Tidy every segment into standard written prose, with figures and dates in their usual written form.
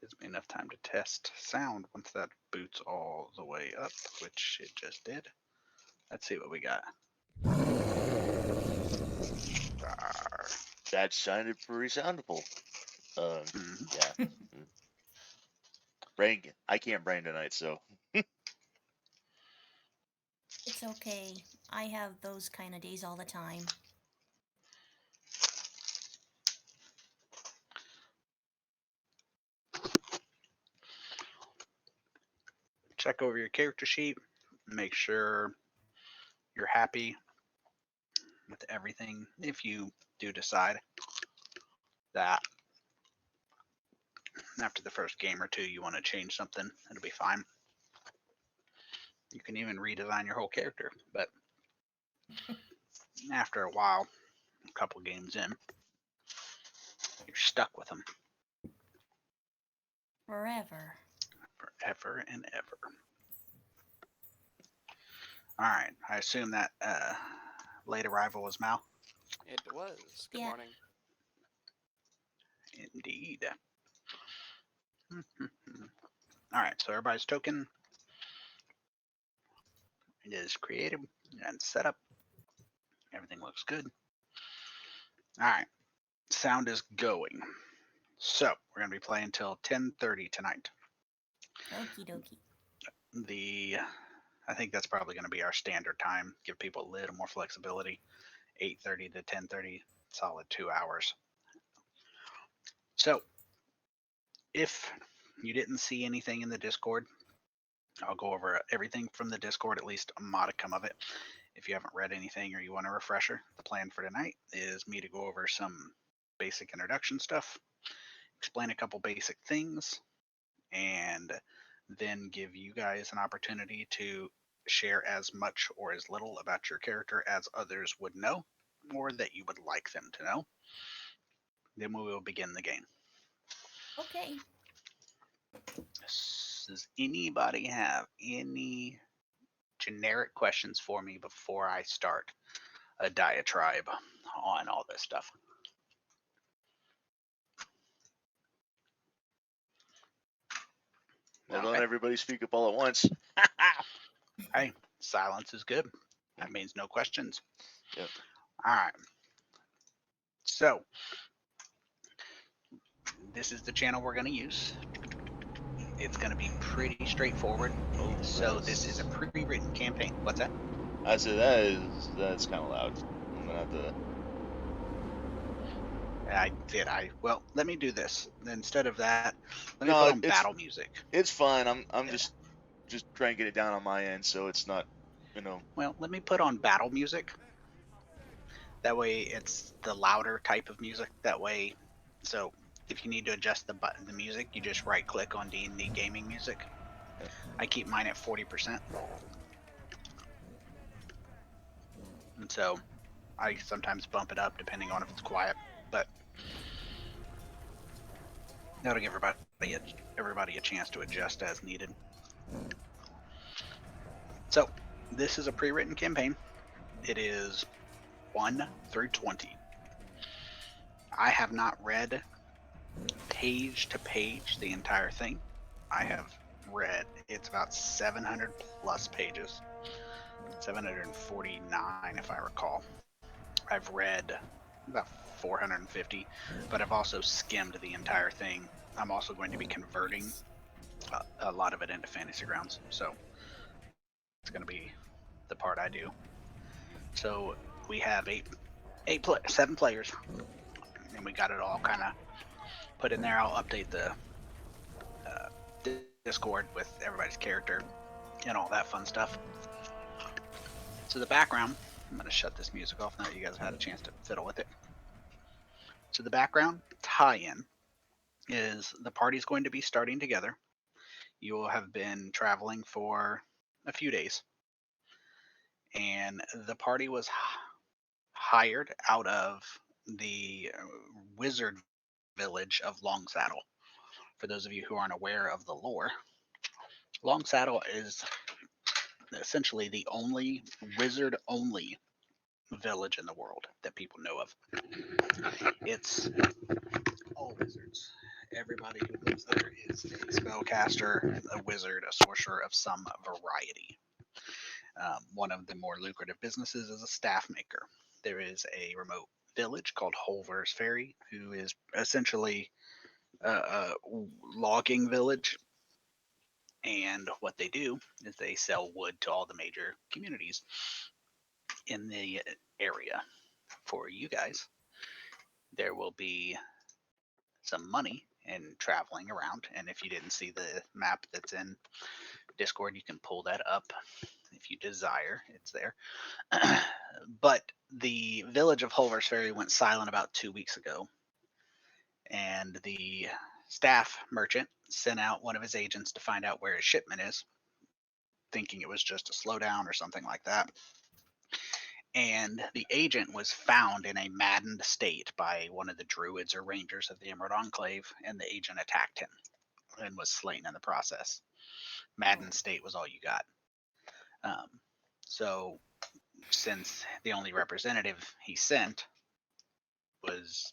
Gives me enough time to test sound once that boots all the way up, which it just did. Let's see what we got. That sounded pretty soundable. Yeah. Brain, I can't brain tonight, so. It's okay. I have those kind of days all the time. Check over your character sheet. Make sure you're happy with everything. If you do decide that after the first game or two you want to change something, it'll be fine. You can even redesign your whole character, but after a while, a couple games in, you're stuck with them Forever. forever and ever. All right, I assume that late arrival was Mal. It was. Good Yeah. morning. Indeed. All right, so everybody's token it is created and set up. Everything looks good. All right, sound is going. So we're gonna be playing till 10:30 tonight. Okie dokie. I think that's probably going to be our standard time. Give people a little more flexibility. 8:30 to 10:30, solid 2 hours. So if you didn't see anything in the Discord, I'll go over everything from the Discord, at least a modicum of it. If you haven't read anything or you want a refresher, the plan for tonight is me to go over some basic introduction stuff, explain a couple basic things, and then give you guys an opportunity to share as much or as little about your character as others would know or that you would like them to know. Then we will begin the game. Okay. Does anybody have any generic questions for me before I start a diatribe on all this stuff? Well, don't everybody speak up all at once. Hey, silence is good. That means no questions. Yep. All right. So, this is the channel we're going to use. It's going to be pretty straightforward. Oh, so this is a pre-written campaign. What's that? I said that's kind of loud. I'm gonna have to. I did. Well, let me do this instead of that. Let me put on battle music. It's fine. I'm just trying to get it down on my end, so it's not, Well, let me put on battle music. That way, it's the louder type of music. That way, so if you need to adjust the music, you just right click on D&D gaming music. Yeah. I keep mine at 40%. And so I sometimes bump it up depending on if it's quiet, but that'll give everybody a chance to adjust as needed. So this is a pre-written campaign. It is 1 through 20. I have not read page to page the entire thing. I have read, it's about 700 plus pages, 749 if I recall. I've read about 450, but I've also skimmed the entire thing. I'm also going to be converting a lot of it into Fantasy Grounds, so it's going to be the part I do. So we have 7 players, and we got it all kind of put in there. I'll update the Discord with everybody's character and all that fun stuff. So the background, I'm going to shut this music off now that you guys have had a chance to fiddle with it. So the background tie-in is the party's going to be starting together. You will have been traveling for a few days, and the party was hired out of the wizard village of Longsaddle. For those of you who aren't aware of the lore, Longsaddle is essentially the only wizard-only village in the world that people know of. It's all wizards. everybody who lives there is a spellcaster, a wizard, a sorcerer of some variety. One of the more lucrative businesses is a staff maker. There is a remote village called Holver's Ferry, who is essentially a logging village. And what they do is they sell wood to all the major communities in the area. For you guys, there will be some money in traveling around. And if you didn't see the map that's in Discord, you can pull that up if you desire. It's there. But the village of Holver's Ferry went silent about 2 weeks ago, and the staff merchant sent out one of his agents to find out where his shipment is, thinking it was just a slowdown or something like that. And the agent was found in a maddened state by one of the druids or rangers of the Emerald Enclave, and the agent attacked him and was slain in the process. Maddened state was all you got. So, since the only representative he sent was,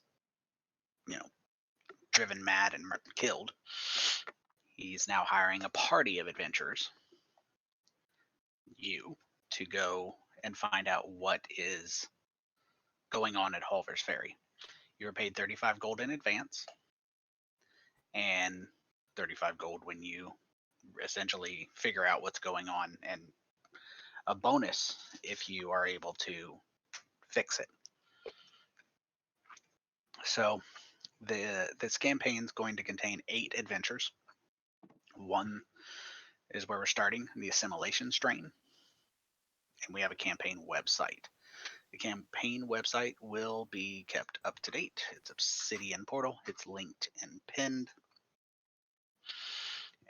driven mad and killed, he's now hiring a party of adventurers, you, to go and find out what is going on at Holver's Ferry. You were paid 35 gold in advance, and 35 gold when you essentially figure out what's going on, and a bonus if you are able to fix it. So this campaign is going to contain 8 adventures. One is where we're starting, the Assimilation Strain, and we have a campaign website. The campaign website will be kept up to date. It's Obsidian Portal. It's linked and pinned.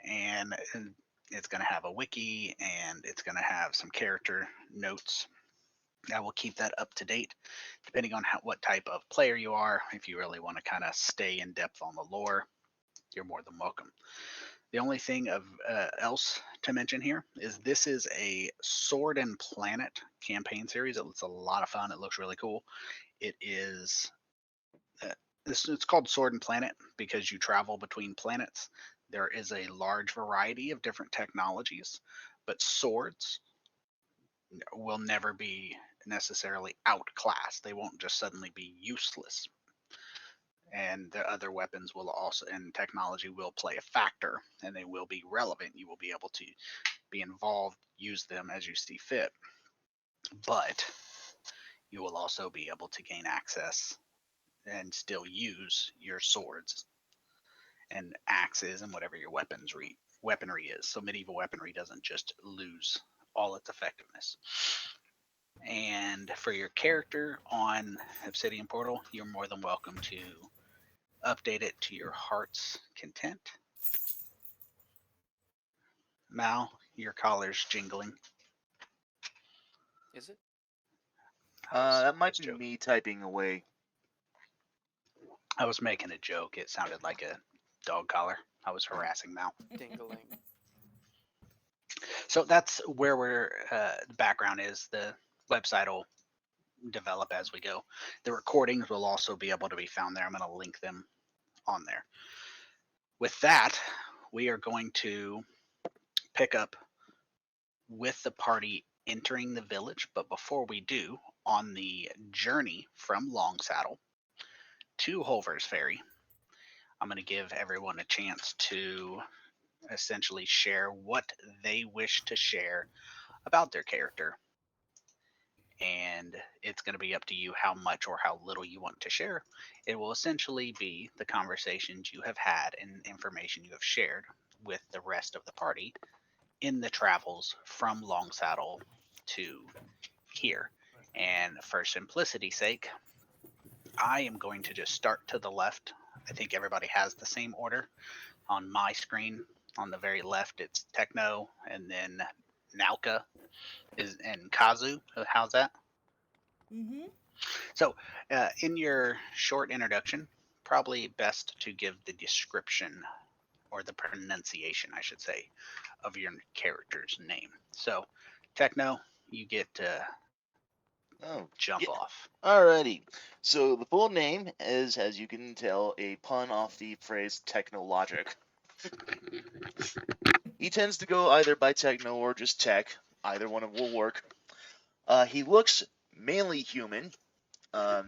And it's going to have a wiki, and it's going to have some character notes. I will keep that up to date, depending on what type of player you are. If you really want to kind of stay in depth on the lore, you're more than welcome. The only thing of else to mention here is this is a Sword and Planet campaign series. It's a lot of fun. It looks really cool. It is it's called Sword and Planet because you travel between planets. There is a large variety of different technologies, but swords will never be necessarily outclassed. They won't just suddenly be useless. And the other weapons will also, and technology will play a factor, and they will be relevant. You will be able to be involved, use them as you see fit. But you will also be able to gain access and still use your swords and axes and whatever your weaponry is. So medieval weaponry doesn't just lose all its effectiveness. And for your character on Obsidian Portal, you're more than welcome to update it to your heart's content. Mal, your collar's jingling. Is it? That might be me typing away. I was making a joke. It sounded like a dog collar. I was harassing Mal. Dingling. So that's where the background is. The website will develop as we go. The recordings will also be able to be found there. I'm going to link them on there. With that, we are going to pick up with the party entering the village. But before we do, on the journey from Longsaddle to Holver's Ferry, I'm going to give everyone a chance to essentially share what they wish to share about their character. And it's going to be up to you how much or how little you want to share. It will essentially be the conversations you have had and information you have shared with the rest of the party in the travels from Longsaddle to here. And for simplicity's sake, I am going to just start to the left. I think everybody has the same order. On my screen, on the very left, it's Techno, and then Nauka and Kazu. How's that? Mm-hmm. So, in your short introduction, probably best to give the description or the pronunciation, I should say, of your character's name. So, Techno, you get Oh, jump yeah. off. Alrighty. So the full name is, as you can tell, a pun off the phrase technologic. He tends to go either by techno or just tech. Either one will work. He looks mainly human. I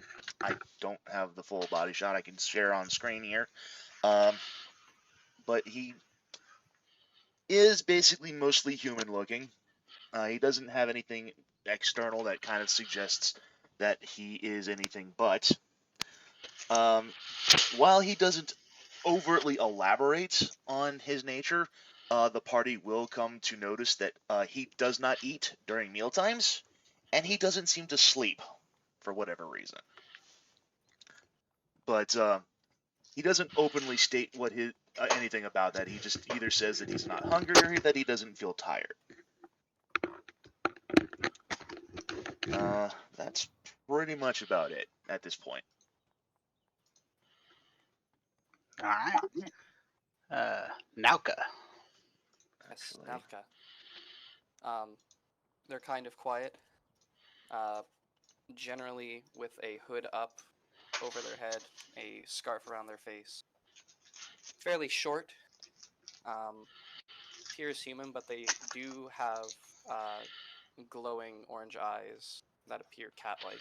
don't have the full body shot I can share on screen here. But he is basically mostly human looking. He doesn't have anything external that kind of suggests that he is anything but. While he doesn't overtly elaborate on his nature, the party will come to notice that he does not eat during meal times, and he doesn't seem to sleep for whatever reason. But he doesn't openly state what his anything about that. He just either says that he's not hungry or that he doesn't feel tired. That's pretty much about it at this point. All right. Nauka. Yes, Actually, Navka. They're kind of quiet. Uh, generally with a hood up over their head, a scarf around their face. Fairly short. Appears human, but they do have glowing orange eyes that appear cat-like.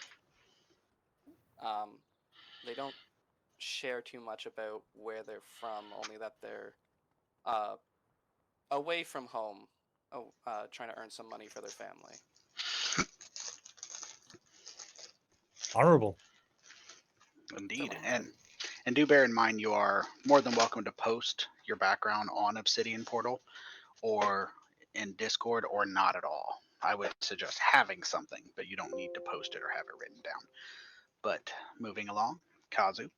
They don't share too much about where they're from, only that they're uh, away from home, trying to earn some money for their family. Honorable. Indeed. Certainly. And do bear in mind you are more than welcome to post your background on Obsidian Portal or in Discord or not at all. I would suggest having something, but you don't need to post it or have it written down. But moving along, Kazu.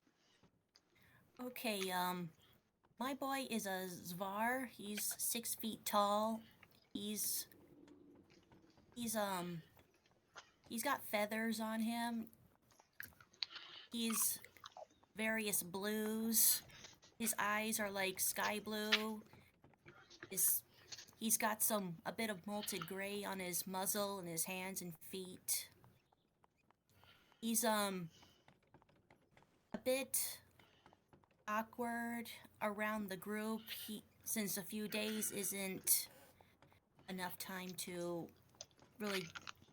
Okay, my boy is a Zvar. He's 6 feet tall. He's he's um he's got feathers on him. He's various blues. His eyes are like sky blue. His he's got a bit of molted gray on his muzzle and his hands and feet. He's a bit awkward around the group. Since a few days isn't enough time to really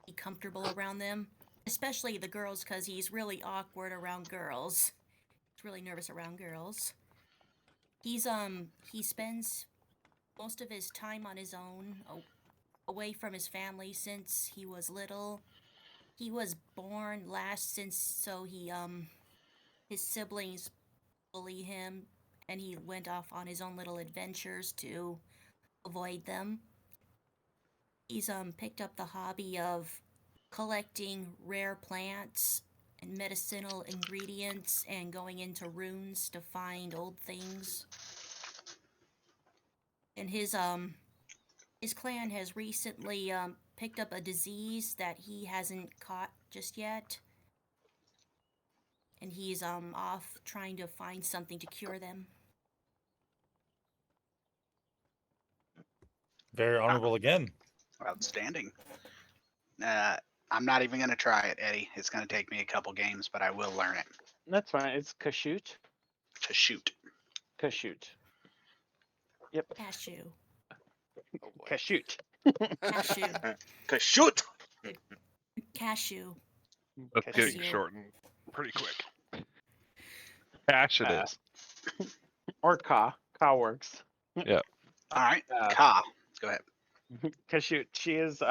be comfortable around them, especially the girls, because he's really awkward around girls. He's really nervous around girls. He spends most of his time on his own, away from his family since he was little. He was born last, since so he his siblings bully him, and he went off on his own little adventures to avoid them. He's picked up the hobby of collecting rare plants and medicinal ingredients and going into ruins to find old things. And his clan has recently picked up a disease that he hasn't caught just yet, and he's off trying to find something to cure them. Very honorable again. Outstanding. I'm not even going to try it, Eddie. It's going to take me a couple games, but I will learn it That's fine. It's Kashoot. to shoot. Kashoot. Yep. Cashew. Oh boy. Kashoot. Cashew. Kashoot! Cashew. That's Kashoot. getting you. shortened pretty quick. Cash it is. Or Ka. Ka works. All right, Uh, Ka. Go ahead. Kashoot. She is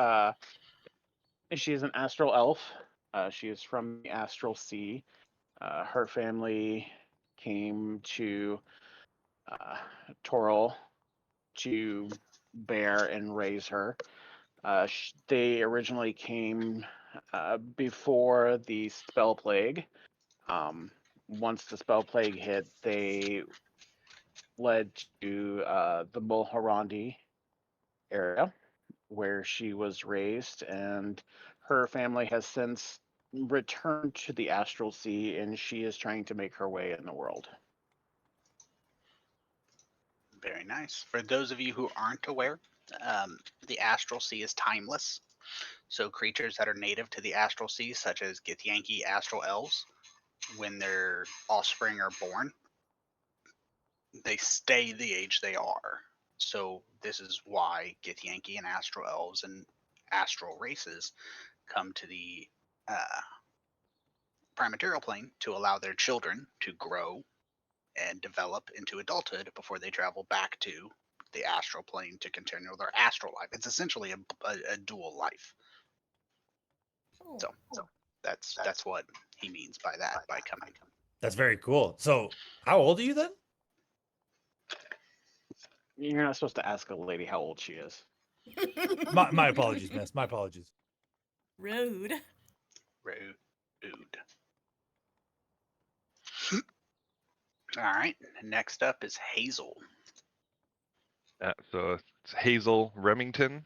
an astral elf. She is from the astral sea. Her family came to Toril to bear and raise her. They originally came before the spell plague. Once the spell plague hit, they led to the Mulhorandi area where she was raised, and her family has since returned to the astral sea, and she is trying to make her way in the world. Very nice. For those of you who aren't aware, the astral sea is timeless. So creatures that are native to the astral sea, such as Githyanki astral elves, when their offspring are born, they stay the age they are. So this is why Githyanki and astral elves and astral races come to the prime material plane to allow their children to grow and develop into adulthood before they travel back to the astral plane to continue their astral life. It's essentially a dual life. Oh, So that's what he means by that, by coming. That's very cool. So, how old are you then? You're not supposed to ask a lady how old she is. My apologies, miss. My apologies. Rude. Rude. All right. Next up is Hazel. So it's Hazel Remington.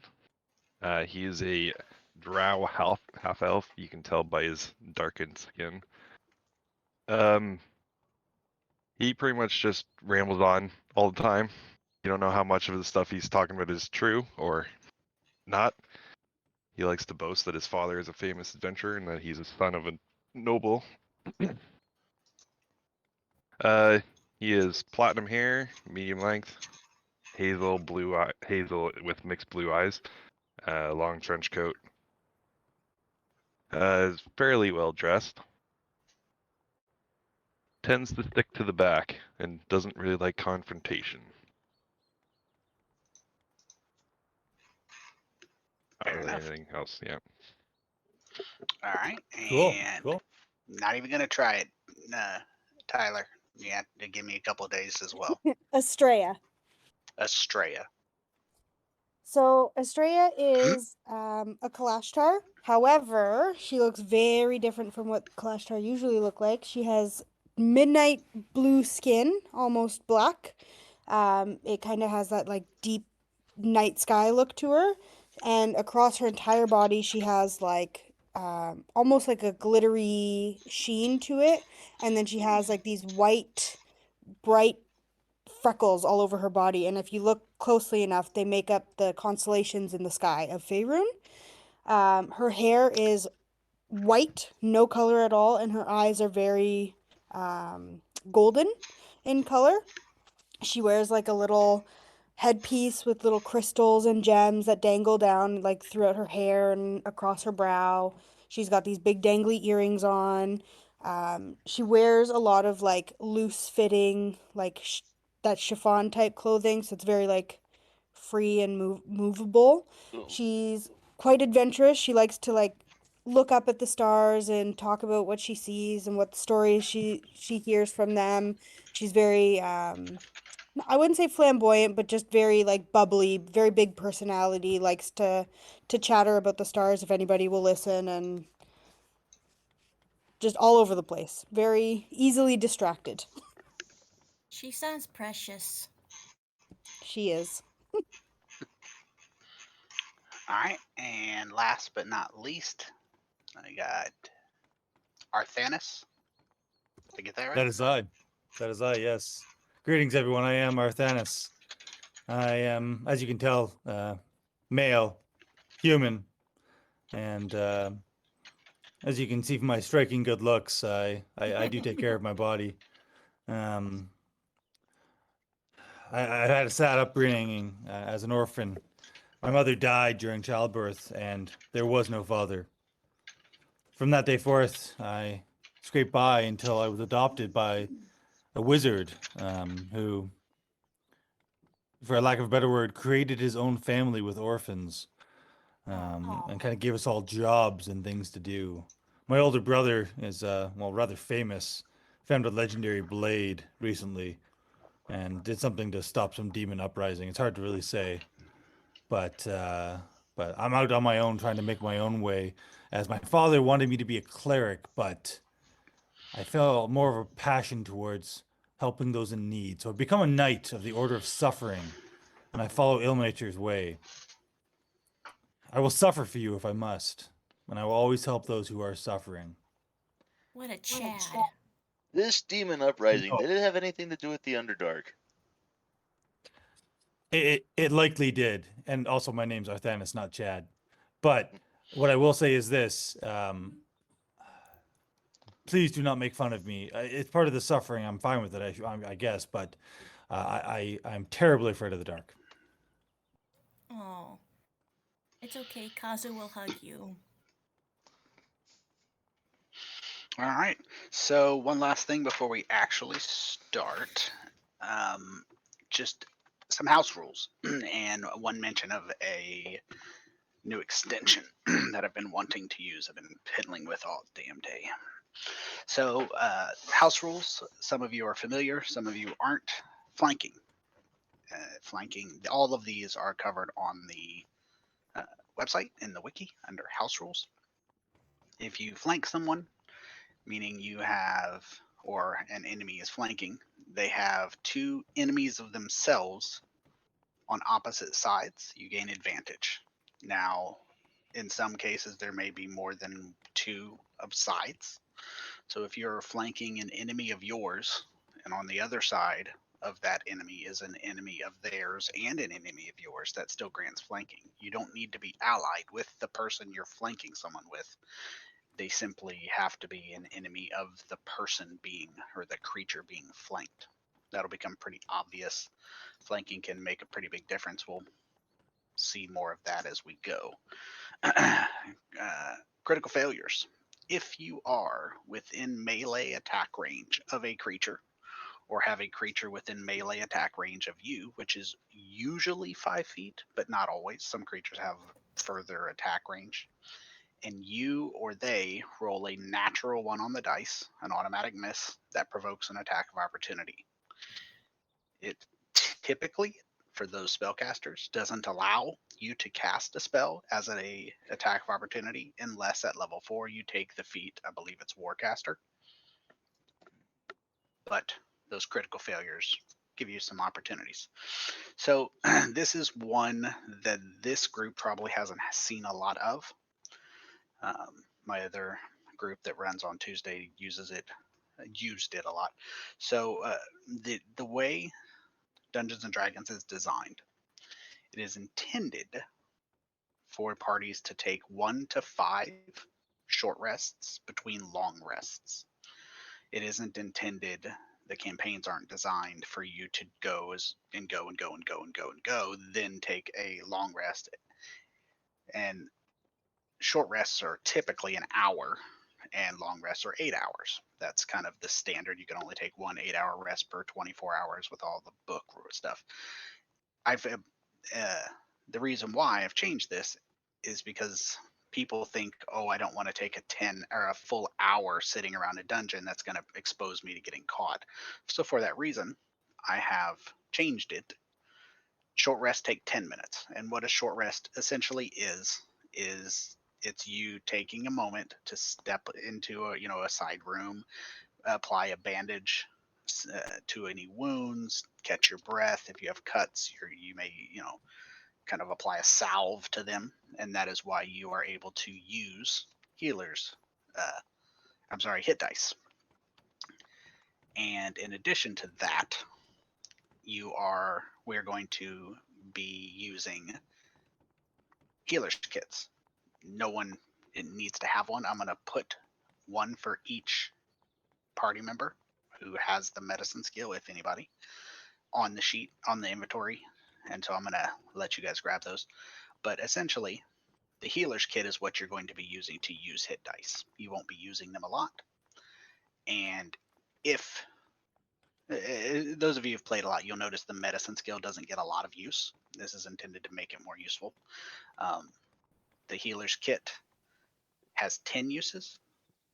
He is a drow half elf. You can tell by his darkened skin. He pretty much just rambles on all the time. You don't know how much of the stuff he's talking about is true or not. He likes to boast that his father is a famous adventurer and that he's a son of a noble. He is platinum hair, medium length, hazel with mixed blue eyes, long trench coat. Is fairly well dressed. Tends to stick to the back and doesn't really like confrontation. Not Fair really enough. anything else, yeah. All right. Cool. And Cool. not even going to try it, Tyler. You have to give me a couple of days as well. Estrella. Estrella. So Estrella is a Kalashtar. However, she looks very different from what Kalashtar usually look like. She has midnight blue skin, almost black. It kind of has that like deep night sky look to her, and across her entire body, she has like almost like a glittery sheen to it, and then she has like these white, bright freckles all over her body, and if you look closely enough, they make up the constellations in the sky of Faerun. Her hair is white, no color at all, and her eyes are very golden in color. She wears like a little headpiece with little crystals and gems that dangle down like throughout her hair and across her brow. She's got these big dangly earrings on. She wears a lot of like loose fitting, like that chiffon type clothing, so it's very like free and movable. Ooh. She's quite adventurous. She likes to like look up at the stars and talk about what she sees and what stories she hears from them. She's very I wouldn't say flamboyant, but just very like bubbly, very big personality, likes to chatter about the stars if anybody will listen, and just all over the place. Very easily distracted. She sounds precious. She is. All right. And last but not least, I got Arthanis. Did I get that right? That is I. That is I, yes. Greetings, everyone. I am Arthanis. I am, as you can tell, male, human, and as you can see from my striking good looks, I do take care of my body. I had a sad upbringing as an orphan. My mother died during childbirth, and there was no father. From that day forth, I scraped by until I was adopted by a wizard who, for a lack of a better word, created his own family with orphans and kind of gave us all jobs and things to do. My older brother is, well, rather famous, found a legendary blade recently and did something to stop some demon uprising. It's hard to really say, but I'm out on my own trying to make my own way, as my father wanted me to be a cleric, but I felt more of a passion towards helping those in need. So I've become a knight of the Order of Suffering, and I follow ill-nature's way. I will suffer for you if I must, and I will always help those who are suffering. What a Chad. This demon uprising, No. did it have anything to do with the Underdark? It likely did, and also my name's Arthanis, not Chad. But What I will say is this: please do not make fun of me. It's part of the suffering. I'm fine with it, I guess, but I'm terribly afraid of the dark. Oh, it's okay. Kazu will hug you. All right. So one last thing before we actually start, just some house rules and one mention of a new extension that I've been wanting to use. I've been piddling with all damn day. So house rules. Some of you are familiar. Some of you aren't. Flanking. Flanking. All of these are covered on the website in the wiki under house rules. If you flank someone, meaning you have, or an enemy is flanking, they have two enemies of themselves on opposite sides, you gain advantage. Now, in some cases, there may be more than two of sides. So if you're flanking an enemy of yours, and on the other side of that enemy is an enemy of theirs and an enemy of yours, that still grants flanking. You don't need to be allied with the person you're flanking someone with. They simply have to be an enemy of the person being, or the creature being flanked. That'll become pretty obvious. Flanking can make a pretty big difference. We'll see more of that as we go. Critical failures. If you are within melee attack range of a creature, or have a creature within melee attack range of you, which is usually 5 feet, but not always. Some creatures have further attack range, and you or they roll a natural one on the dice, an automatic miss, that provokes an attack of opportunity. It typically, for those spellcasters, doesn't allow you to cast a spell as a attack of opportunity unless at level 4 you take the feat, I believe it's Warcaster. But those critical failures give you some opportunities. So this is one that this group probably hasn't seen a lot of. My other group that runs on Tuesday used it a lot. So the way Dungeons and Dragons is designed, it is intended for parties to take 1 to 5 short rests between long rests. It isn't intended. The campaigns aren't designed for you to go and go and go and go and go and go, then take a long rest. And short rests are typically an hour, and long rests are 8 hours. That's kind of the standard. You can only take one 8-hour rest per 24 hours with all the book stuff. The reason why I've changed this is because people think, oh, I don't want to take a 10 or a full hour sitting around a dungeon. That's going to expose me to getting caught. So for that reason, I have changed it. Short rests take 10 minutes. And what a short rest essentially is it's you taking a moment to step into a side room, apply a bandage to any wounds, catch your breath. If you have cuts, you may kind of apply a salve to them, and that is why you are able to use healers. Hit dice. And in addition to that, we're going to be using healers kits. No one needs to have one. I'm going to put one for each party member who has the medicine skill, if anybody, on the sheet, on the inventory. And so I'm going to let you guys grab those. But essentially, the healer's kit is what you're going to be using to use hit dice. You won't be using them a lot. And if those of you who've played a lot, you'll notice the medicine skill doesn't get a lot of use. This is intended to make it more useful. The healer's kit has 10 uses.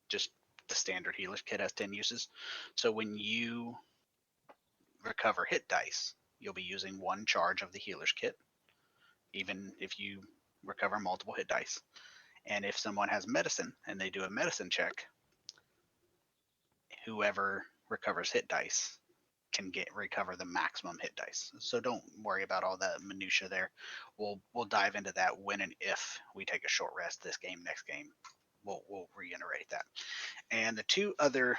Just the standard healer's kit has 10 uses. So when you recover hit dice, you'll be using one charge of the healer's kit, even if you recover multiple hit dice. And if someone has medicine and they do a medicine check, whoever recovers hit dice can recover the maximum hit dice. So don't worry about all the minutia there. We'll dive into that when and if we take a short rest this game. Next game, we'll reiterate that. And the two other,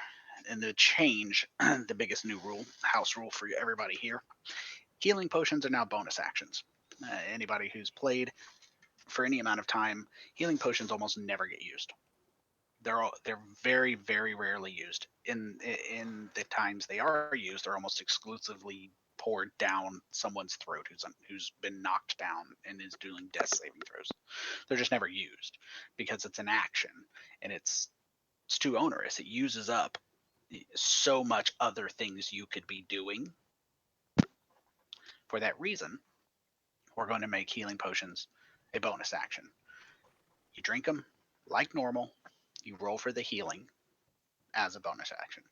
and the change, the biggest new rule, house rule for everybody here: healing potions are now bonus actions. Anybody who's played for any amount of time, healing potions almost never get used. They're very very rarely used. In the times they are used, they're almost exclusively poured down someone's throat who's been knocked down and is doing death saving throws. They're just never used because it's an action and it's too onerous. It uses up so much other things you could be doing. For that reason, we're going to make healing potions a bonus action. You drink them like normal, you roll for the healing as a bonus action.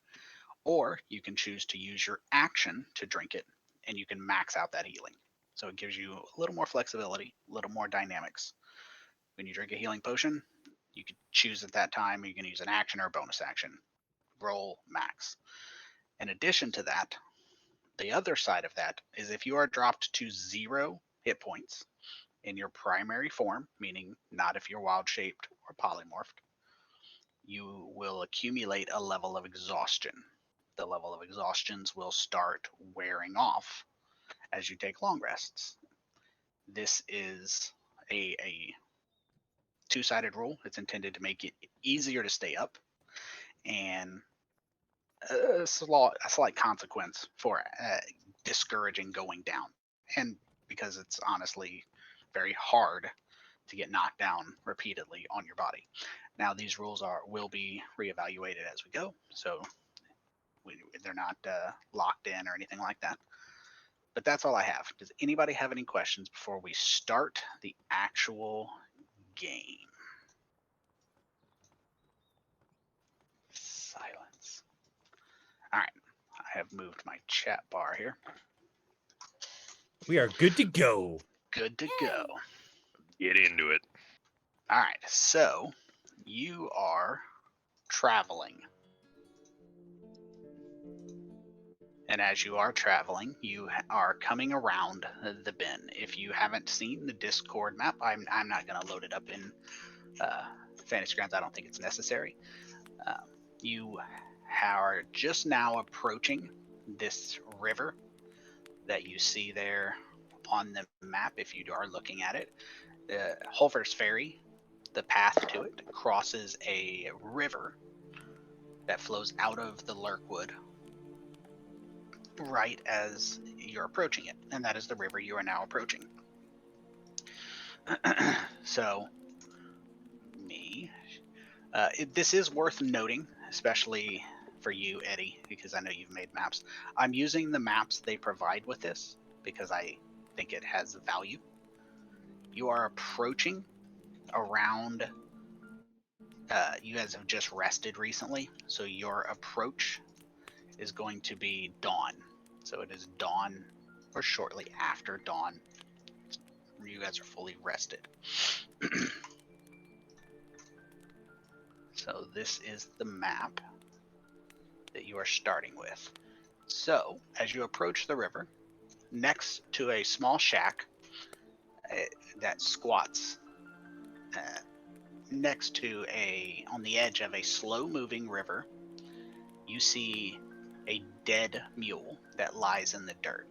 Or you can choose to use your action to drink it, and you can max out that healing. So it gives you a little more flexibility, a little more dynamics. When you drink a healing potion, you can choose at that time, you can use an action or a bonus action. Roll max. In addition to that, the other side of that is if you are dropped to 0 hit points in your primary form, meaning not if you're wild shaped or polymorphed, you will accumulate a level of exhaustion. The level of exhaustions will start wearing off as you take long rests. This is a two-sided rule. It's intended to make it easier to stay up and a slight consequence for discouraging going down. And because it's honestly very hard to get knocked down repeatedly on your body. Now these rules will be reevaluated as we go, so they're not locked in or anything like that. But that's all I have. Does anybody have any questions before we start the actual game? Silence. All right, I have moved my chat bar here. We are good to go. Good to go. Get into it. All right, so you are traveling. And as you are traveling, you are coming around the bend. If you haven't seen the Discord map, I'm not going to load it up in Fantasy Grounds. I don't think it's necessary. You are just now approaching this river that you see there on the map if you are looking at it. The Hulver's Ferry, the path to it, crosses a river that flows out of the Lurkwood right as you're approaching it, and that is the river you are now approaching. So, this is worth noting, especially for you, Eddie, because I know you've made maps. I'm using the maps they provide with this because I think it has value. You are approaching around. You guys have just rested recently, so your approach is going to be dawn. So it is dawn or shortly after dawn. You guys are fully rested. So this is the map that you are starting with. So as you approach the river, next to a small shack that squats next to on the edge of a slow-moving river, you see a dead mule that lies in the dirt.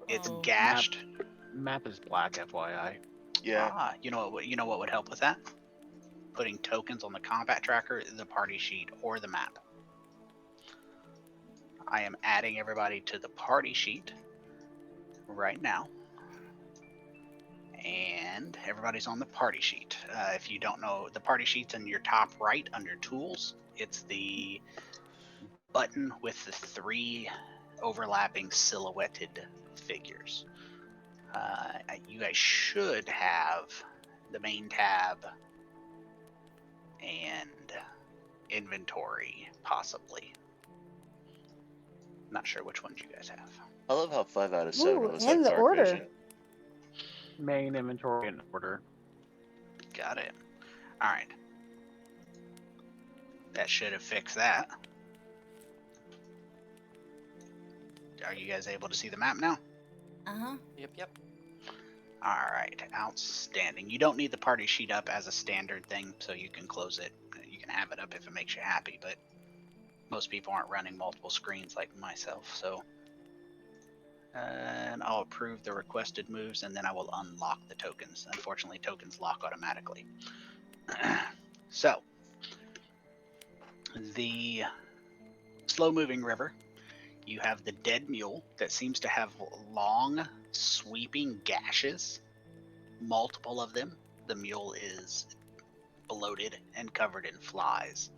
It's Oh. gashed. Map is black, FYI. Yeah. You know what would help with that? Putting tokens on the combat tracker, the party sheet, or the map. I am adding everybody to the party sheet right now. And everybody's on the party sheet. If you don't know, the party sheet's in your top right under tools. It's the button with the 3 overlapping silhouetted figures. You guys should have the main tab and inventory, possibly. Not sure which ones you guys have. I love how 5 out of 7 Ooh, of us and have the dark order. vision. Main inventory in order. Got it. All right. That should have fixed that. Are you guys able to see the map now? Uh-huh. Yep. All right, outstanding. You don't need the party sheet up as a standard thing, so you can close it. You can have it up if it makes you happy, but most people aren't running multiple screens like myself, so And I'll approve the requested moves, and then I will unlock the tokens. Unfortunately, tokens lock automatically. So, the slow-moving river, you have the dead mule that seems to have long, sweeping gashes, multiple of them. The mule is bloated and covered in flies.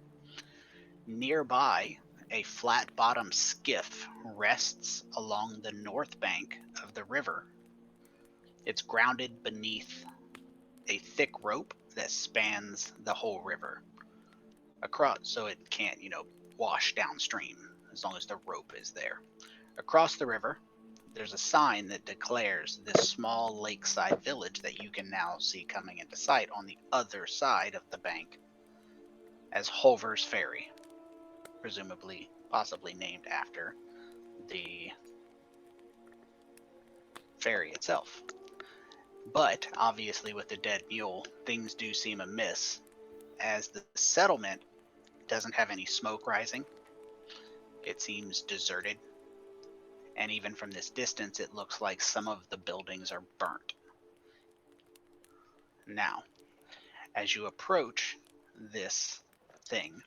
Nearby, a flat-bottomed skiff rests along the north bank of the river. It's grounded beneath a thick rope that spans the whole river across, so it can't, wash downstream as long as the rope is there. Across the river, there's a sign that declares this small lakeside village that you can now see coming into sight on the other side of the bank as Hulver's Ferry, presumably, possibly named after the ferry itself. But obviously, with the dead mule, things do seem amiss, as the settlement doesn't have any smoke rising. It seems deserted, and even from this distance, it looks like some of the buildings are burnt. Now, as you approach this thing,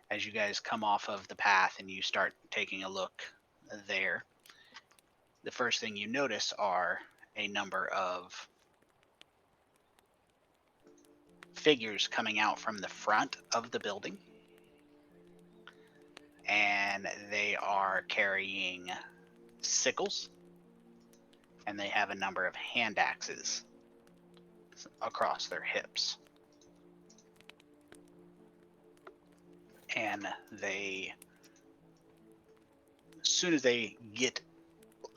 as you guys come off of the path and you start taking a look there, the first thing you notice are a number of figures coming out from the front of the building, and they are carrying sickles, and they have a number of hand axes across their hips. And they, as soon as they get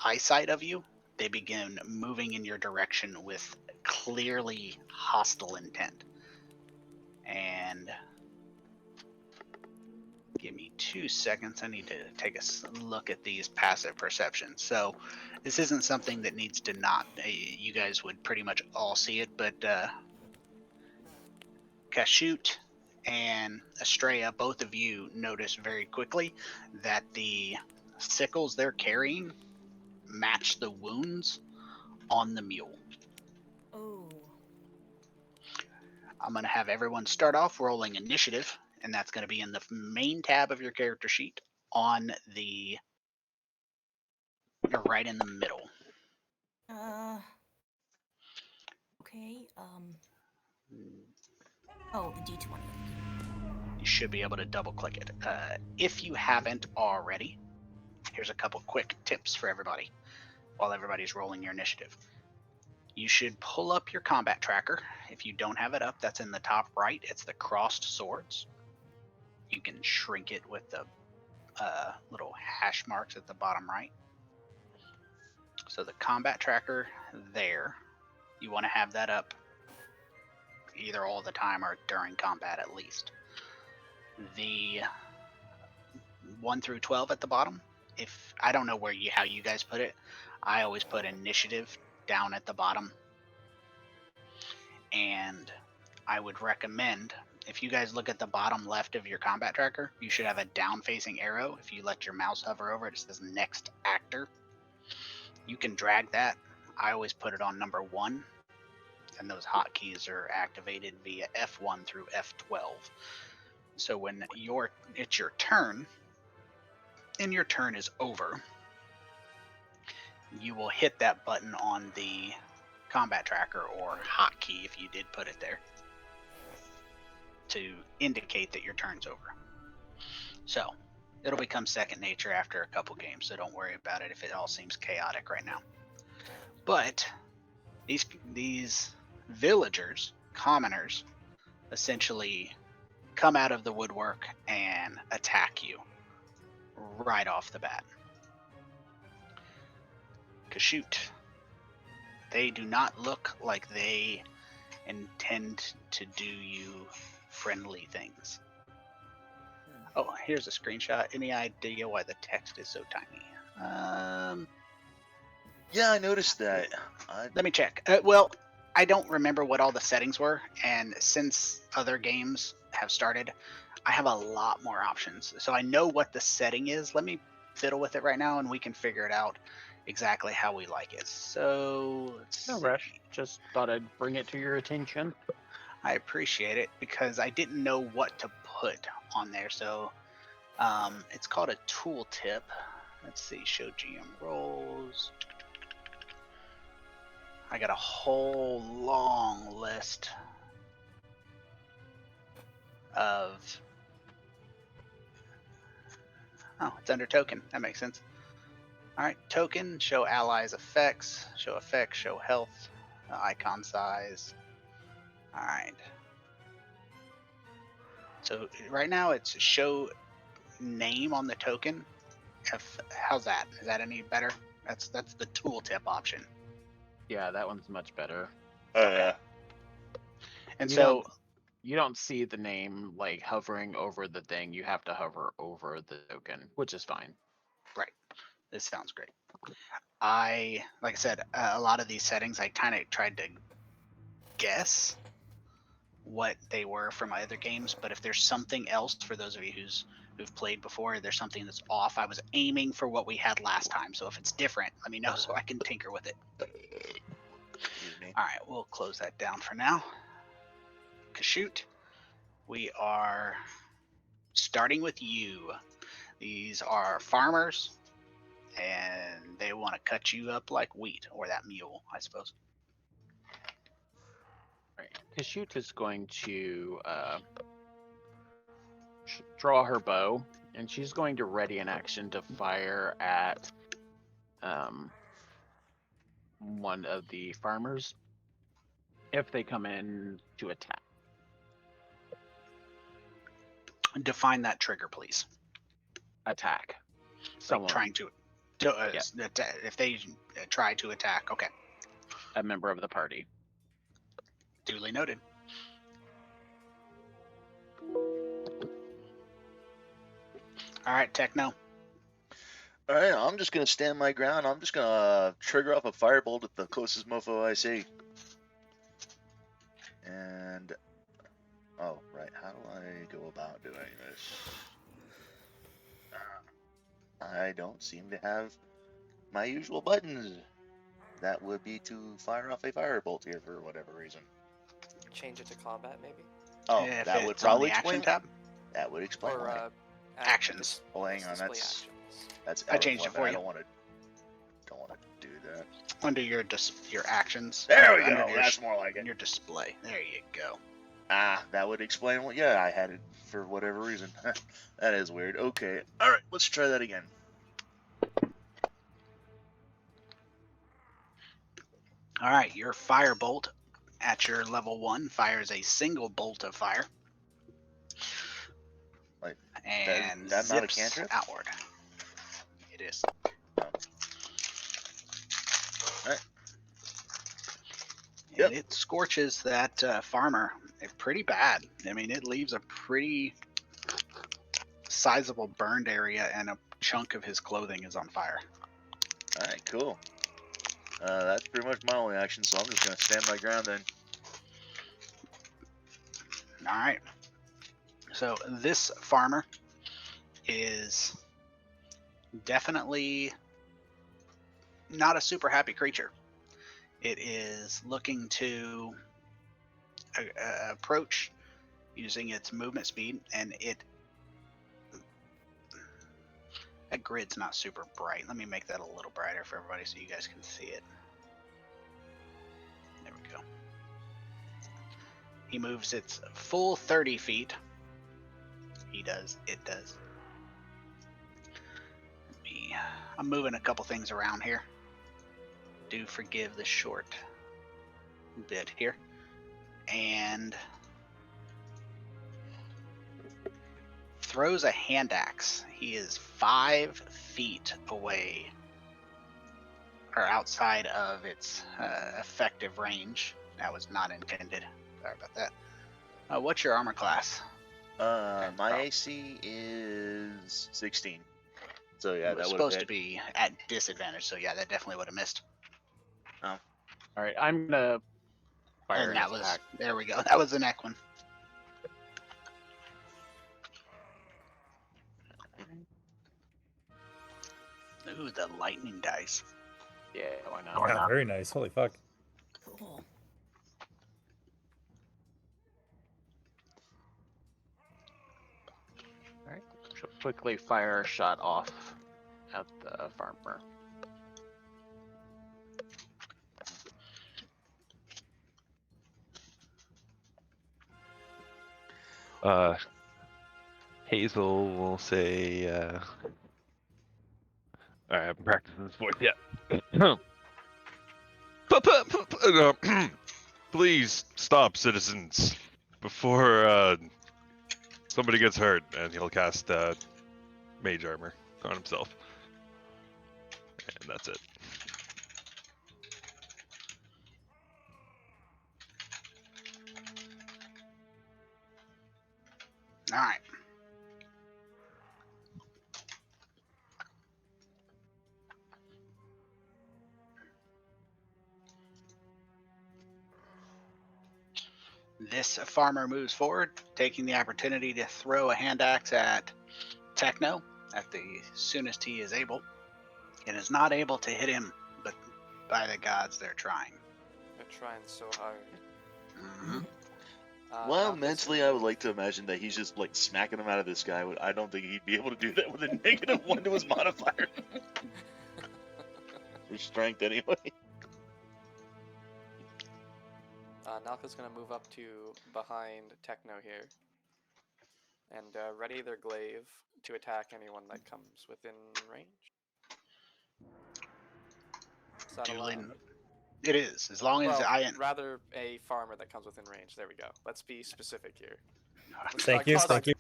eyesight of you, they begin moving in your direction with clearly hostile intent. And give me 2 seconds. I need to take a look at these passive perceptions. So this isn't something that needs to not. You guys would pretty much all see it, but Kashoot and Estrella, both of you notice very quickly that the sickles they're carrying match the wounds on the mule. Oh. I'm going to have everyone start off rolling initiative, and that's going to be in the main tab of your character sheet on the right in the middle. Okay. Oh, the D20. You should be able to double click it. If you haven't already, here's a couple quick tips for everybody while everybody's rolling your initiative. You should pull up your combat tracker. If you don't have it up, that's in the top right. It's the crossed swords. You can shrink it with the little hash marks at the bottom right. So the combat tracker there, you want to have that up either all the time or during combat at least. The 1 through 12 at the bottom, if I don't know how you guys put it, I always put initiative down at the bottom. And I would recommend, if you guys look at the bottom left of your combat tracker, you should have a down facing arrow. If you let your mouse hover over it, it says next actor. You can drag that. I always put it on number 1, and those hotkeys are activated via F1 through F12. So when it's your turn, and your turn is over, you will hit that button on the combat tracker, or hotkey if you did put it there, to indicate that your turn's over. So it'll become second nature after a couple games, so don't worry about it if it all seems chaotic right now. But these villagers, commoners, essentially come out of the woodwork and attack you right off the bat. Kashoot. They do not look like they intend to do you friendly things. Oh, here's a screenshot. Any idea why the text is so tiny? Yeah, I noticed that. Let me check. Well, I don't remember what all the settings were, and since other games have started, I have a lot more options. So I know what the setting is. Let me fiddle with it right now, and we can figure it out. exactly how we like it. So let's No see. rush. Just thought I'd bring it to your attention. I appreciate it because I didn't know what to put on there. So it's called a tooltip. Let's see, show GM roles. I got a whole long list of. Oh, it's under token. That makes sense. All right, token, show allies effects, show health, icon size. All right. So right now it's show name on the token. How's that? Is that any better? That's the tooltip option. Yeah, that one's much better. Yeah. And You so You don't see the name like hovering over the thing. You have to hover over the token, which is fine. right, this sounds great. Like I said, a lot of these settings I kind of tried to guess what they were from my other games, but if there's something else for those of you who've played before, there's something that's off. I was aiming for what we had last time, so if it's different, let me know so I can tinker with it. Excuse me. All right, we'll close that down for now. Kashoot, we are starting with you. These are farmers, and they want to cut you up like wheat, or that mule, I suppose. Right. Kashoot is going to draw her bow, and she's going to ready an action to fire at one of the farmers if they come in to attack. Define that trigger, please. Attack. Like Someone, trying to Yeah. if they try to attack. Okay, a member of the party. duly noted. All right, Techno. All right, I'm just gonna stand my ground. I'm just gonna trigger off a firebolt at the closest mofo I see. And oh, right, how do I go about doing this? I don't seem to have my usual buttons. That would be to fire off a firebolt here for whatever reason. Change it to combat, maybe, Oh, If that would it's on probably the action explain. tab, That would explain or why. actions. Oh, hang on, display that's actions. I changed it for I you. don't want to do that. Under your actions. There we under go. That's more like it. Your display. There you go. Ah, that would explain what. Yeah, I had it for whatever reason. That is weird. Okay. All right, let's try that again. All right, your firebolt at your level 1 fires a single bolt of fire. Like, and that not a zips cantrip? outward. It is. Alright. And Yep. it scorches that farmer pretty bad. I mean, it leaves a pretty sizable burned area, and a chunk of his clothing is on fire. Alright, cool. That's pretty much my only action, so I'm just gonna stand my ground then. All right. So this farmer is definitely not a super happy creature. It is looking to approach using its movement speed, and that grid's not super bright. Let me make that a little brighter for everybody so you guys can see it. There we go. He moves its full 30 feet. He does. It does. I'm moving a couple things around here. Do forgive the short bit here. And throws a hand axe. He is 5 feet away, or outside of its effective range. That was not intended. Sorry about that. What's your armor class? My AC is 16. So yeah, It was that would supposed have to be at disadvantage, so yeah, that definitely would have missed. All right, I'm gonna fire And an that was, attack. there we go. That was the neck one. Ooh, the lightning dice. Yeah, why not? Yeah, very nice. Holy fuck. Cool. Alright. She'll quickly fire a shot off at the farmer. Hazel will say, Alright, I haven't practiced this voice yet. Please stop, citizens, before somebody gets hurt, and he'll cast mage armor on himself. And that's it. All right. This farmer moves forward, taking the opportunity to throw a hand axe at Techno at the soonest he is able. It is not able to hit him, but by the gods, they're trying. They're trying so hard. Mhm. Well, Malchus mentally, will I would like to imagine that he's just like smacking him out of the sky. But I don't think he'd be able to do that with a -1 to his modifier. For strength, anyway. Nalka's gonna move up to behind Techno here, and ready their glaive to attack anyone that comes within range. Is that Duly allowed? It is, as long as Well, I. rather a farmer that comes within range. There we go. Let's be specific here. Let's Thank not you. cause Thank you.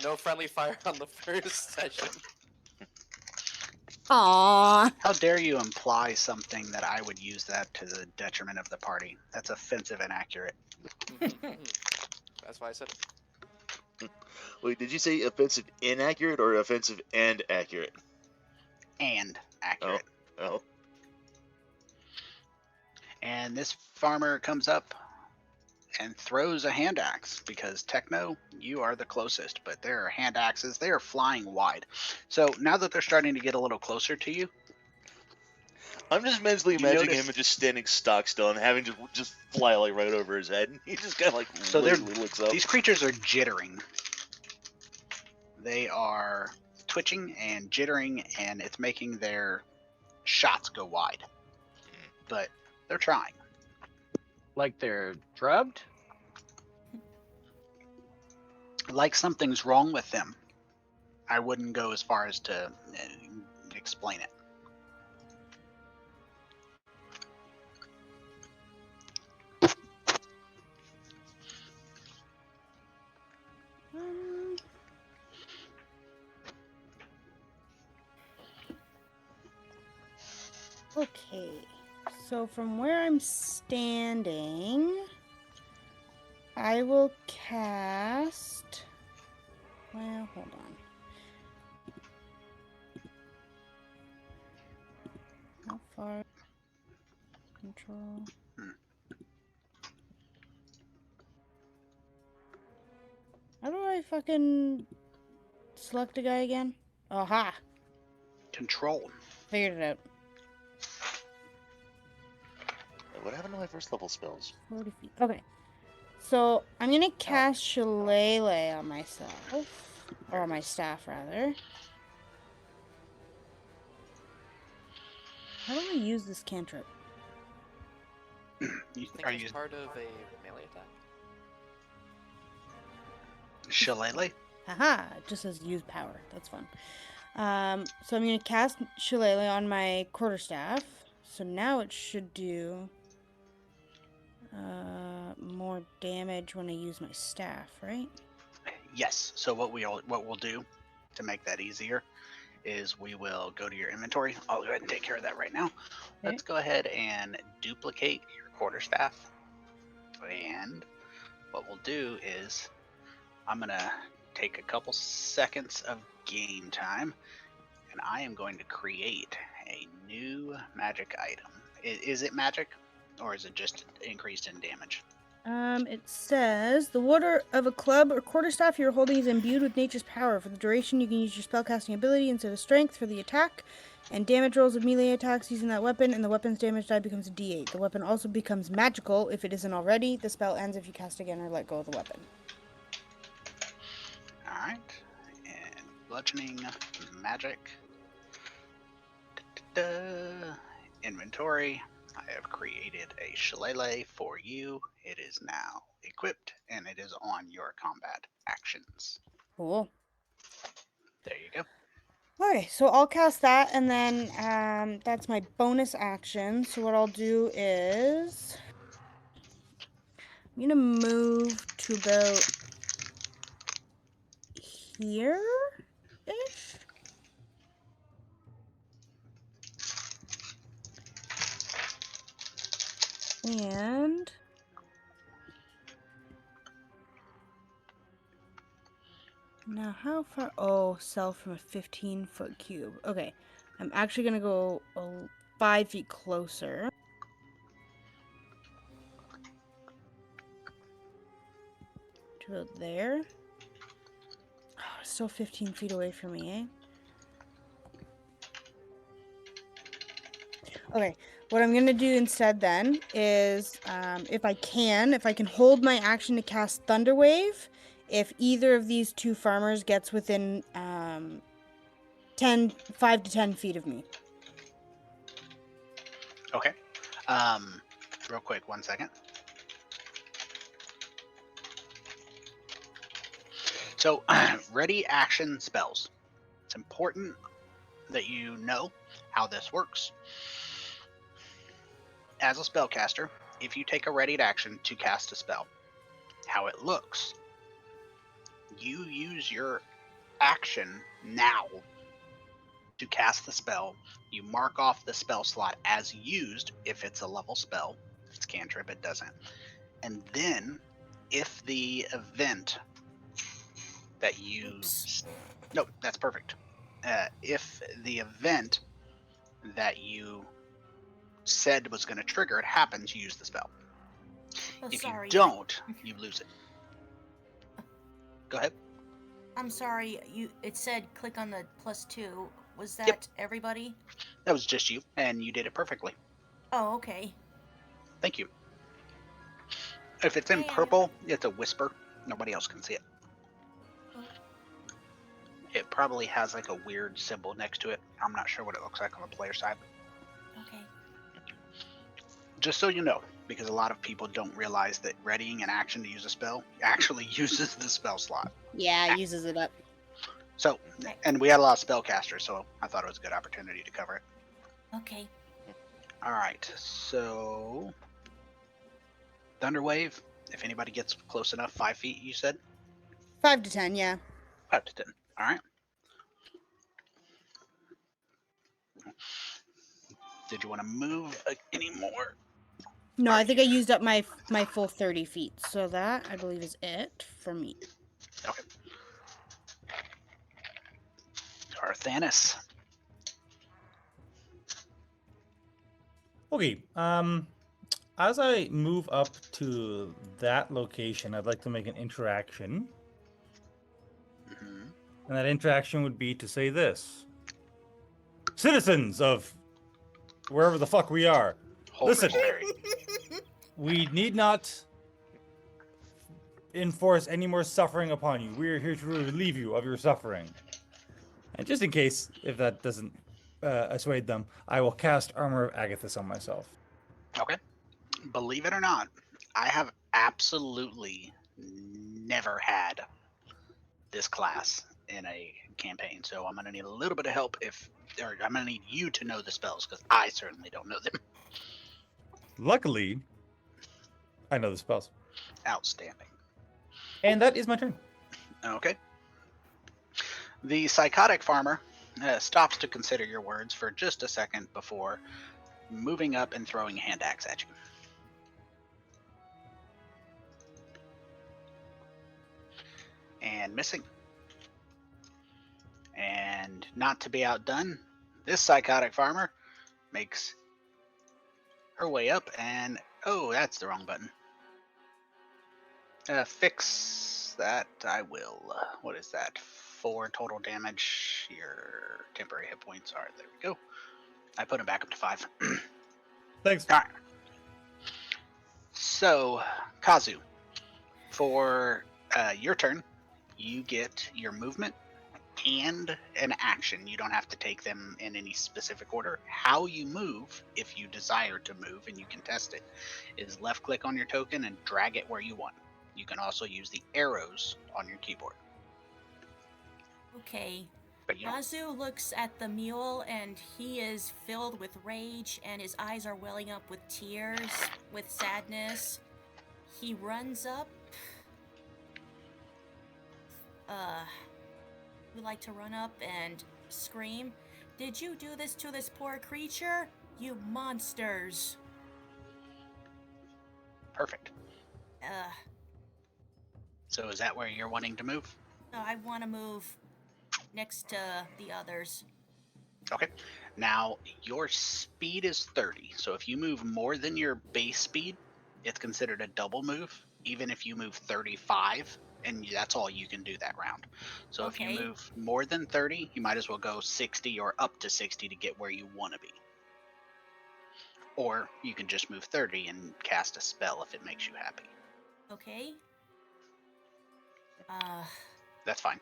no friendly fire on the first session. Aww. How dare you imply something that I would use that to the detriment of the party? That's offensive and accurate. That's why I said it. Wait, did you say offensive inaccurate or offensive and accurate? And accurate. Oh. And this farmer comes up and throws a hand axe because Techno, you are the closest, but there are hand axes. They are flying wide. So now that they're starting to get a little closer to you, I'm just mentally You imagining notice- him just standing stock still and having to just fly like right over his head. And he just kind of like So they're- lazily looks up. these creatures are jittering. They are twitching and jittering, and it's making their shots go wide. But they're trying. Like they're drugged? Like something's wrong with them. I wouldn't go as far as to explain it. Okay. So from where I'm standing, I will cast. Well, hold on. How far? Control. How do I fucking select a guy again? Aha! Control. Figured it out. What happened to my first level spells? 40 feet. Okay. So I'm gonna cast Shillelagh on myself. Or on my staff, rather. How do I use this cantrip? I think Are it's you part of a melee attack. Shillelagh? Haha, it just says use power. That's fun. So I'm gonna cast Shillelagh on my quarterstaff. So now it should do more damage when I use my staff, right? Yes. So what we'll do to make that easier is we will go to your inventory. I'll go ahead and take care of that right now. Let's go ahead and duplicate your quarterstaff. And what we'll do is I'm gonna take a couple seconds of game time, and I am going to create a new magic item. Is it magic, or is it just increased in damage? It says the water of a club or quarterstaff you're holding is imbued with nature's power. For the duration, you can use your spellcasting ability instead of strength for the attack, and damage rolls of melee attacks using that weapon, and the weapon's damage die becomes a D8. The weapon also becomes magical if it isn't already. The spell ends if you cast again or let go of the weapon. All right. And bludgeoning, magic. Da-da-da. Inventory. I have created a shillelagh for you. It is now equipped, and it is on your combat actions. Cool. There you go. Okay, so I'll cast that, and then that's my bonus action. So what I'll do is I'm gonna move to about here-ish. And now how far? Oh, sell from a 15-foot cube. Okay, I'm actually gonna go 5 feet closer. To about there. Oh, it's still 15 feet away from me, eh? Okay, what I'm gonna do instead then is, if I can hold my action to cast Thunder Wave, if either of these two farmers gets within 5 to 10 feet of me. Okay. Real quick, 1 second. So, ready action spells. It's important that you know how this works. As a spellcaster, if you take a ready action to cast a spell, how it looks, you use your action now to cast the spell. You mark off the spell slot as used if it's a level spell. If it's cantrip, it doesn't. And then, if the event that you... Oops. No, that's perfect. If the event that you said was going to trigger it happens, you use the spell. Oh, If sorry. you don't, you lose it. Go ahead. I'm sorry. It said click on the +2. Was that Yep. everybody? That was just you, and you did it perfectly. Oh, okay. Thank you. If it's in Yeah. purple, it's a whisper. Nobody else can see it. Oh. It probably has like a weird symbol next to it. I'm not sure what it looks like on the player side. Okay. Just so you know, because a lot of people don't realize that readying an action to use a spell actually uses the spell slot. Yeah, it uses it up. So, and we had a lot of spellcasters, so I thought it was a good opportunity to cover it. Okay. All right, so Thunderwave. If anybody gets close enough, 5 feet, you said? 5 to 10, yeah. 5 to 10. All right. Did you want to move any more? No, I think I you- used up my full 30 feet. So that, I believe, is it for me. Okay. Arthanis. Okay. As I move up to that location, I'd like to make an interaction, Mm-hmm. and that interaction would be to say this: citizens of wherever the fuck we are, listen. We need not enforce any more suffering upon you. We are here to relieve you of your suffering. And just in case, if that doesn't assuade them, I will cast Armor of Agathis on myself. Okay. Believe it or not, I have absolutely never had this class in a campaign, so I'm gonna need a little bit of help or I'm gonna need you to know the spells because I certainly don't know them. Luckily, I know the spells. Outstanding. And that is my turn. Okay. The psychotic farmer stops to consider your words for just a second before moving up and throwing a hand axe at you. And missing. And not to be outdone, this psychotic farmer makes her way up and, oh, that's the wrong button. Fix that. I will. What is that? 4 total damage. Your temporary hit points are. There we go. I put him back up to 5. Thanks. All right. So, Kazu, for your turn, you get your movement and an action. You don't have to take them in any specific order. How you move, if you desire to move, and you can test it, is left click on your token and drag it where you want. You can also use the arrows on your keyboard. Okay. But you don't. Kazu looks at the mule and he is filled with rage and his eyes are welling up with tears, with sadness. He runs up. Would like to run up and scream, "Did you do this to this poor creature? You monsters!" Perfect. Uh, So is that where you're wanting to move? no, I want to move next to the others. Okay. Now, your speed is 30. So if you move more than your base speed, it's considered a double move, even if you move 35, and that's all you can do that round. So if you Okay. move more than 30, you might as well go 60 or up to 60 to get where you want to be. Or you can just move 30 and cast a spell if it makes you happy. Okay. That's fine.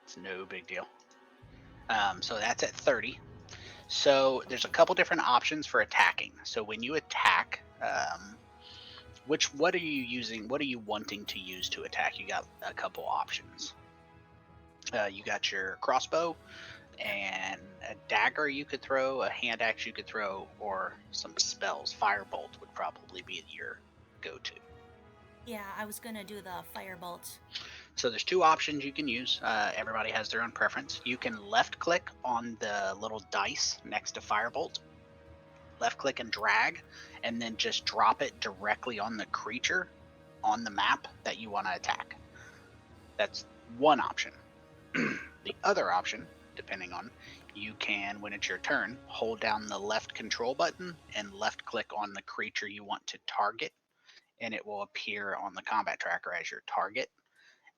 It's no big deal. So that's at 30. So there's a couple different options for attacking. So when you attack, what are you using? What are you wanting to use to attack? You got a couple options. You got your crossbow and a dagger you could throw, a hand axe you could throw, or some spells. Firebolt would probably be your go-to. Yeah, I was gonna do the firebolt. So there's 2 options you can use. Everybody has their own preference. You can left click on the little dice next to Firebolt, left click and drag, and then just drop it directly on the creature on the map that you want to attack. That's one option. The other option, depending on, you can, when it's your turn, hold down the left control button and left click on the creature you want to target, and it will appear on the combat tracker as your target.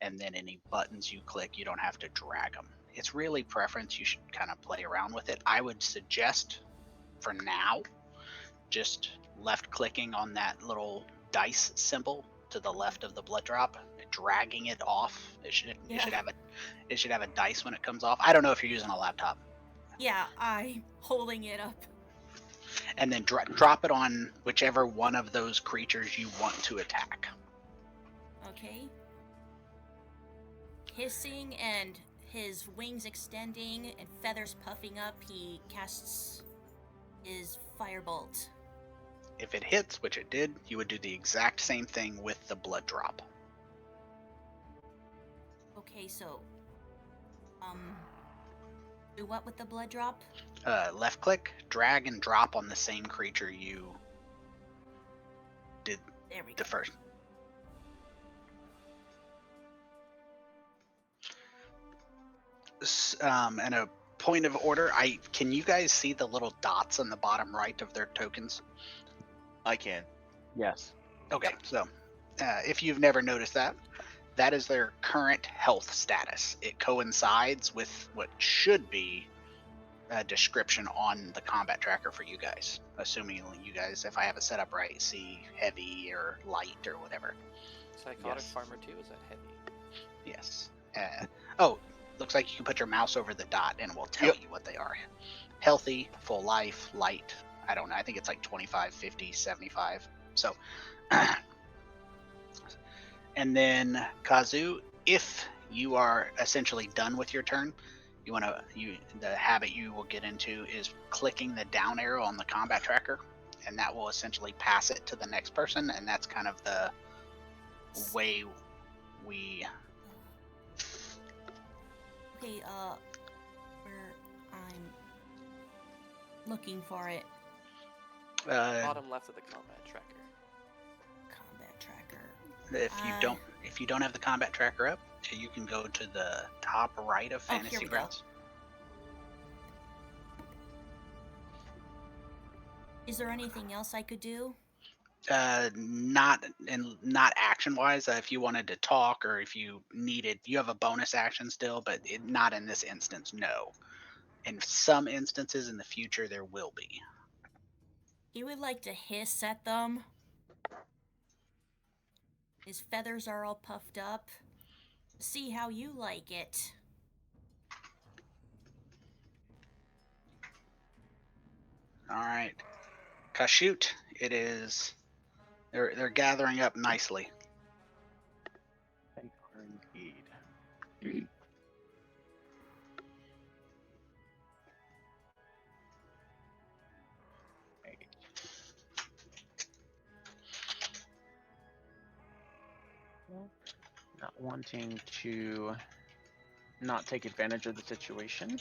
And then any buttons you click, you don't have to drag them. It's really preference. You should kind of play around with it. I would suggest for now just left clicking on that little dice symbol to the left of the blood drop, dragging it off. It should have a dice when it comes off. I don't know if you're using a laptop. Yeah, I'm holding it up. And then drop it on whichever one of those creatures you want to attack. Okay. Hissing and his wings extending and feathers puffing up, he casts his firebolt. If it hits, which it did, you would do the exact same thing with the blood drop. Okay, so do what with the blood drop? Left click, drag and drop on the same creature you did There we the go. first. And a point of order, can you guys see the little dots on the bottom right of their tokens? I can. Yes. Okay, so if you've never noticed that, that is their current health status. It coincides with what should be a description on the combat tracker for you guys, assuming you guys, if I have it set up right, see heavy or light or whatever. Psychotic Yes. Farmer 2 is at heavy. Yes. Looks like you can put your mouse over the dot and it will tell Yep. you what they are. Healthy, full life, light. I don't know. I think it's like 25, 50, 75. So, and then Kazu, if you are essentially done with your turn, the habit you will get into is clicking the down arrow on the combat tracker, and that will essentially pass it to the next person, and that's kind of the way we. Okay, where I'm looking for it. Bottom left of the combat tracker. Combat tracker. If you don't have the combat tracker up, you can go to the top right of Oh, here Fantasy we go. Grounds. Is there anything else I could do? Not action wise. If you wanted to talk or if you needed, you have a bonus action still, but not in this instance. No. In some instances in the future, there will be. He would like to hiss at them. His feathers are all puffed up. See how you like it. All right, Kashoot. It is. They're gathering up nicely. They are indeed. Right. Not wanting to not take advantage of the situation,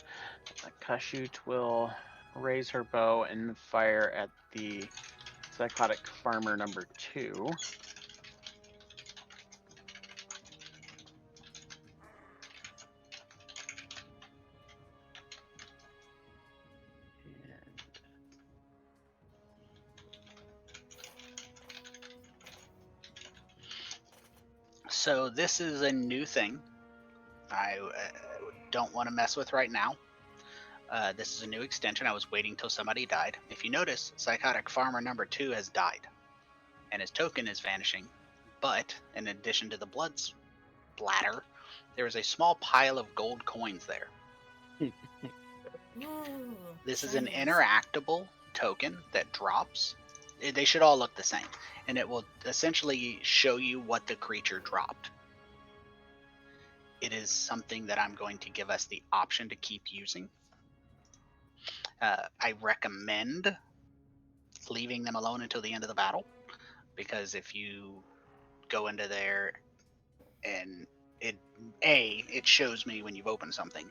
Kashut will raise her bow and fire at the psychotic farmer number 2. And So this is a new thing. I don't want to mess with right now. This is a new extension. I was waiting till somebody died. If you notice, Psychotic Farmer number 2 has died, and his token is vanishing. But in addition to the blood splatter, there is a small pile of gold coins there. Ooh, This is an shinies. interactable token that drops. They should all look the same, and it will essentially show you what the creature dropped. It is something that I'm going to give us the option to keep using. I recommend leaving them alone until the end of the battle, because if you go into there and it shows me when you've opened something,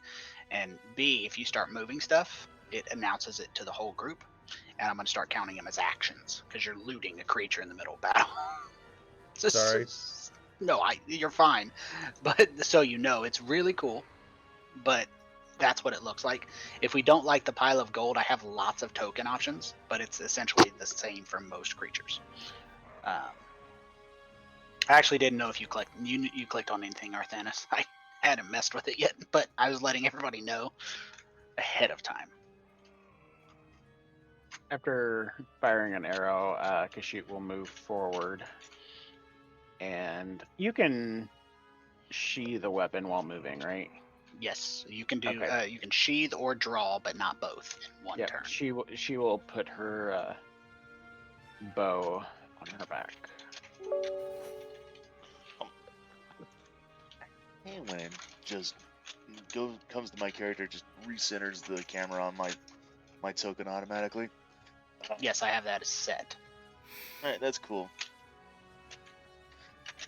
and B, if you start moving stuff, it announces it to the whole group, and I'm going to start counting them as actions because you're looting a creature in the middle of battle. Sorry. No, you're fine, but so you know, it's really cool, but that's what it looks like. If we don't like the pile of gold, I have lots of token options, but it's essentially the same for most creatures. I actually didn't know if you clicked on anything, Arthanis. I hadn't messed with it yet, but I was letting everybody know ahead of time. after firing an arrow, Kashut will move forward. And you can sheath the weapon while moving, right? Yes, you can do. Okay. You can sheath or draw, but not both in one Yep. turn. She will put her bow on her back. And when just comes to my character, just recenters the camera on my token automatically. Yes, I have that as set. All right, that's cool.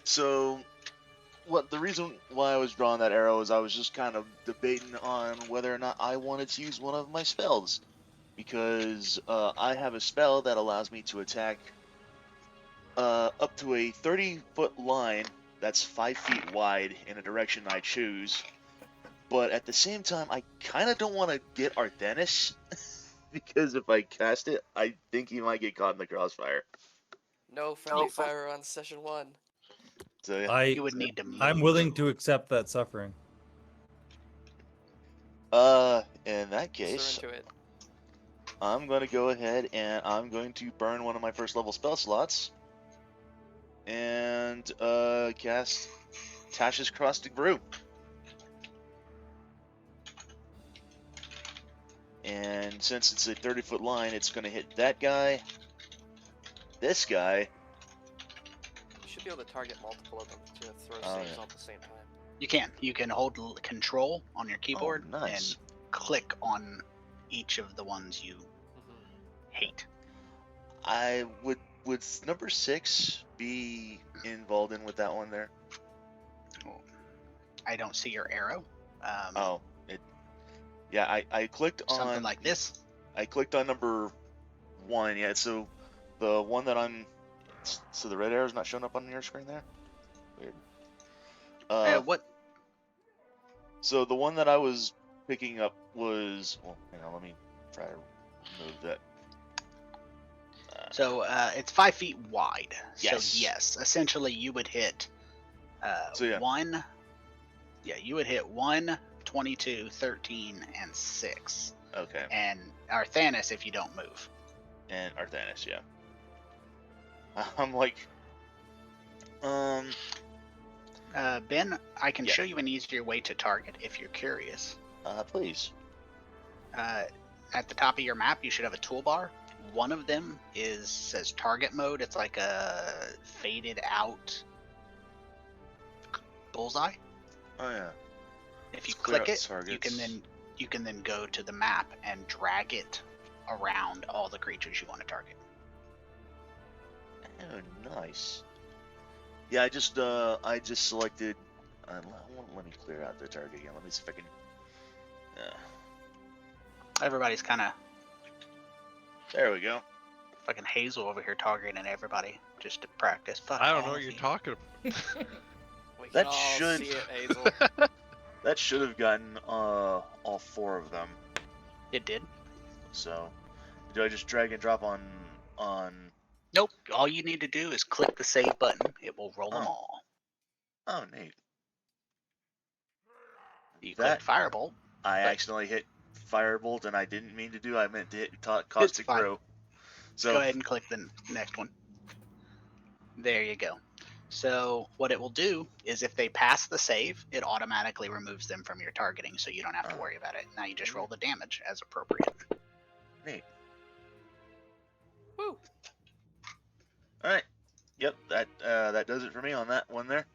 So, the reason why I was drawing that arrow is I was just kind of debating on whether or not I wanted to use one of my spells, because I have a spell that allows me to attack up to a 30-foot line that's 5 feet wide in a direction I choose. But at the same time, I kind of don't want to get Arthanis, because if I cast it, I think he might get caught in the crossfire. No friendly fire on session 1. So yeah. You would need to move. I'm willing to accept that suffering. In that case, Surrender to it. I'm going to go ahead and I'm going to burn one of my first level spell slots and cast Tasha's Caustic Brew. And since it's a 30-foot line, it's going to hit that guy, this guy. You should be able to target multiple of them to throw Oh, saves yeah. at the same time. You can. You can hold Control on your keyboard nice. and click on each of the ones you hate. I would number 6 be involved in with that one there? I don't see your arrow. I clicked on Something like this. I clicked on number 1. Yeah, so the one that so the red arrow's not showing up on your screen there. Weird. What? So the one that I was picking up was, well, hang on, let me try to remove that. So it's 5 feet wide. Yes. So yes, essentially you would hit So, yeah. 1. Yeah, you would hit 1, 22, 13, and 6. Okay. And Arthanis if you don't move. And Arthanis, yeah. I'm like, Ben, I can Yeah. show you an easier way to target if you're curious. please. At the top of your map, you should have a toolbar. One of them says target mode. It's like a faded out bullseye. Oh yeah. If you Let's clear click out it, targets. you can then go to the map and drag it around all the creatures you want to target. Oh, nice. Yeah, I just selected. Let me clear out the target again. Let me see if I can. Everybody's kind of There we go. fucking Hazel over here targeting everybody just to practice. Fuck I don't all know what of you're you. talking about. We can That all should- see it, Hazel. That should have gotten all 4 of them. It did. So, do I just drag and drop on? Nope. All you need to do is click the save button. It will roll them Oh. all. Oh, neat. You That- click Firebolt. I But- accidentally hit Firebolt, and I didn't mean to do. I meant to hit Caustic fine. Brew. So Go ahead and click the next one. There you go. So what it will do is if they pass the save, it automatically removes them from your targeting, so you don't have to Oh. worry about it. Now you just roll the damage as appropriate. neat. Woo! All right. Yep. That does it for me on that one there.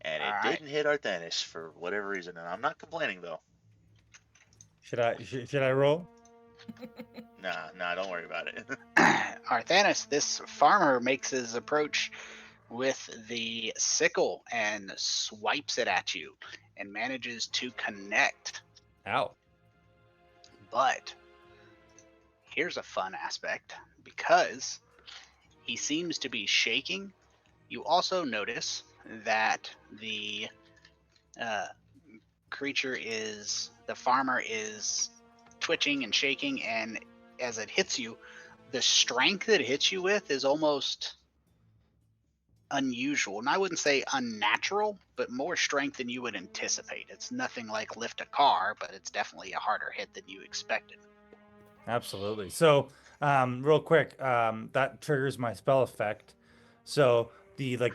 And it All right. didn't hit Arthanis for whatever reason, and I'm not complaining though. Should I roll? Nah, don't worry about it. Arthanis, this farmer makes his approach with the sickle and swipes it at you and manages to connect. Ow. But here's a fun aspect. Because he seems to be shaking, you also notice that the the farmer is twitching and shaking, and as it hits you, the strength it hits you with is almost unusual. And I wouldn't say unnatural, but more strength than you would anticipate. It's nothing like lift a car, but it's definitely a harder hit than you expected. Absolutely. So, real quick, that triggers my spell effect. So the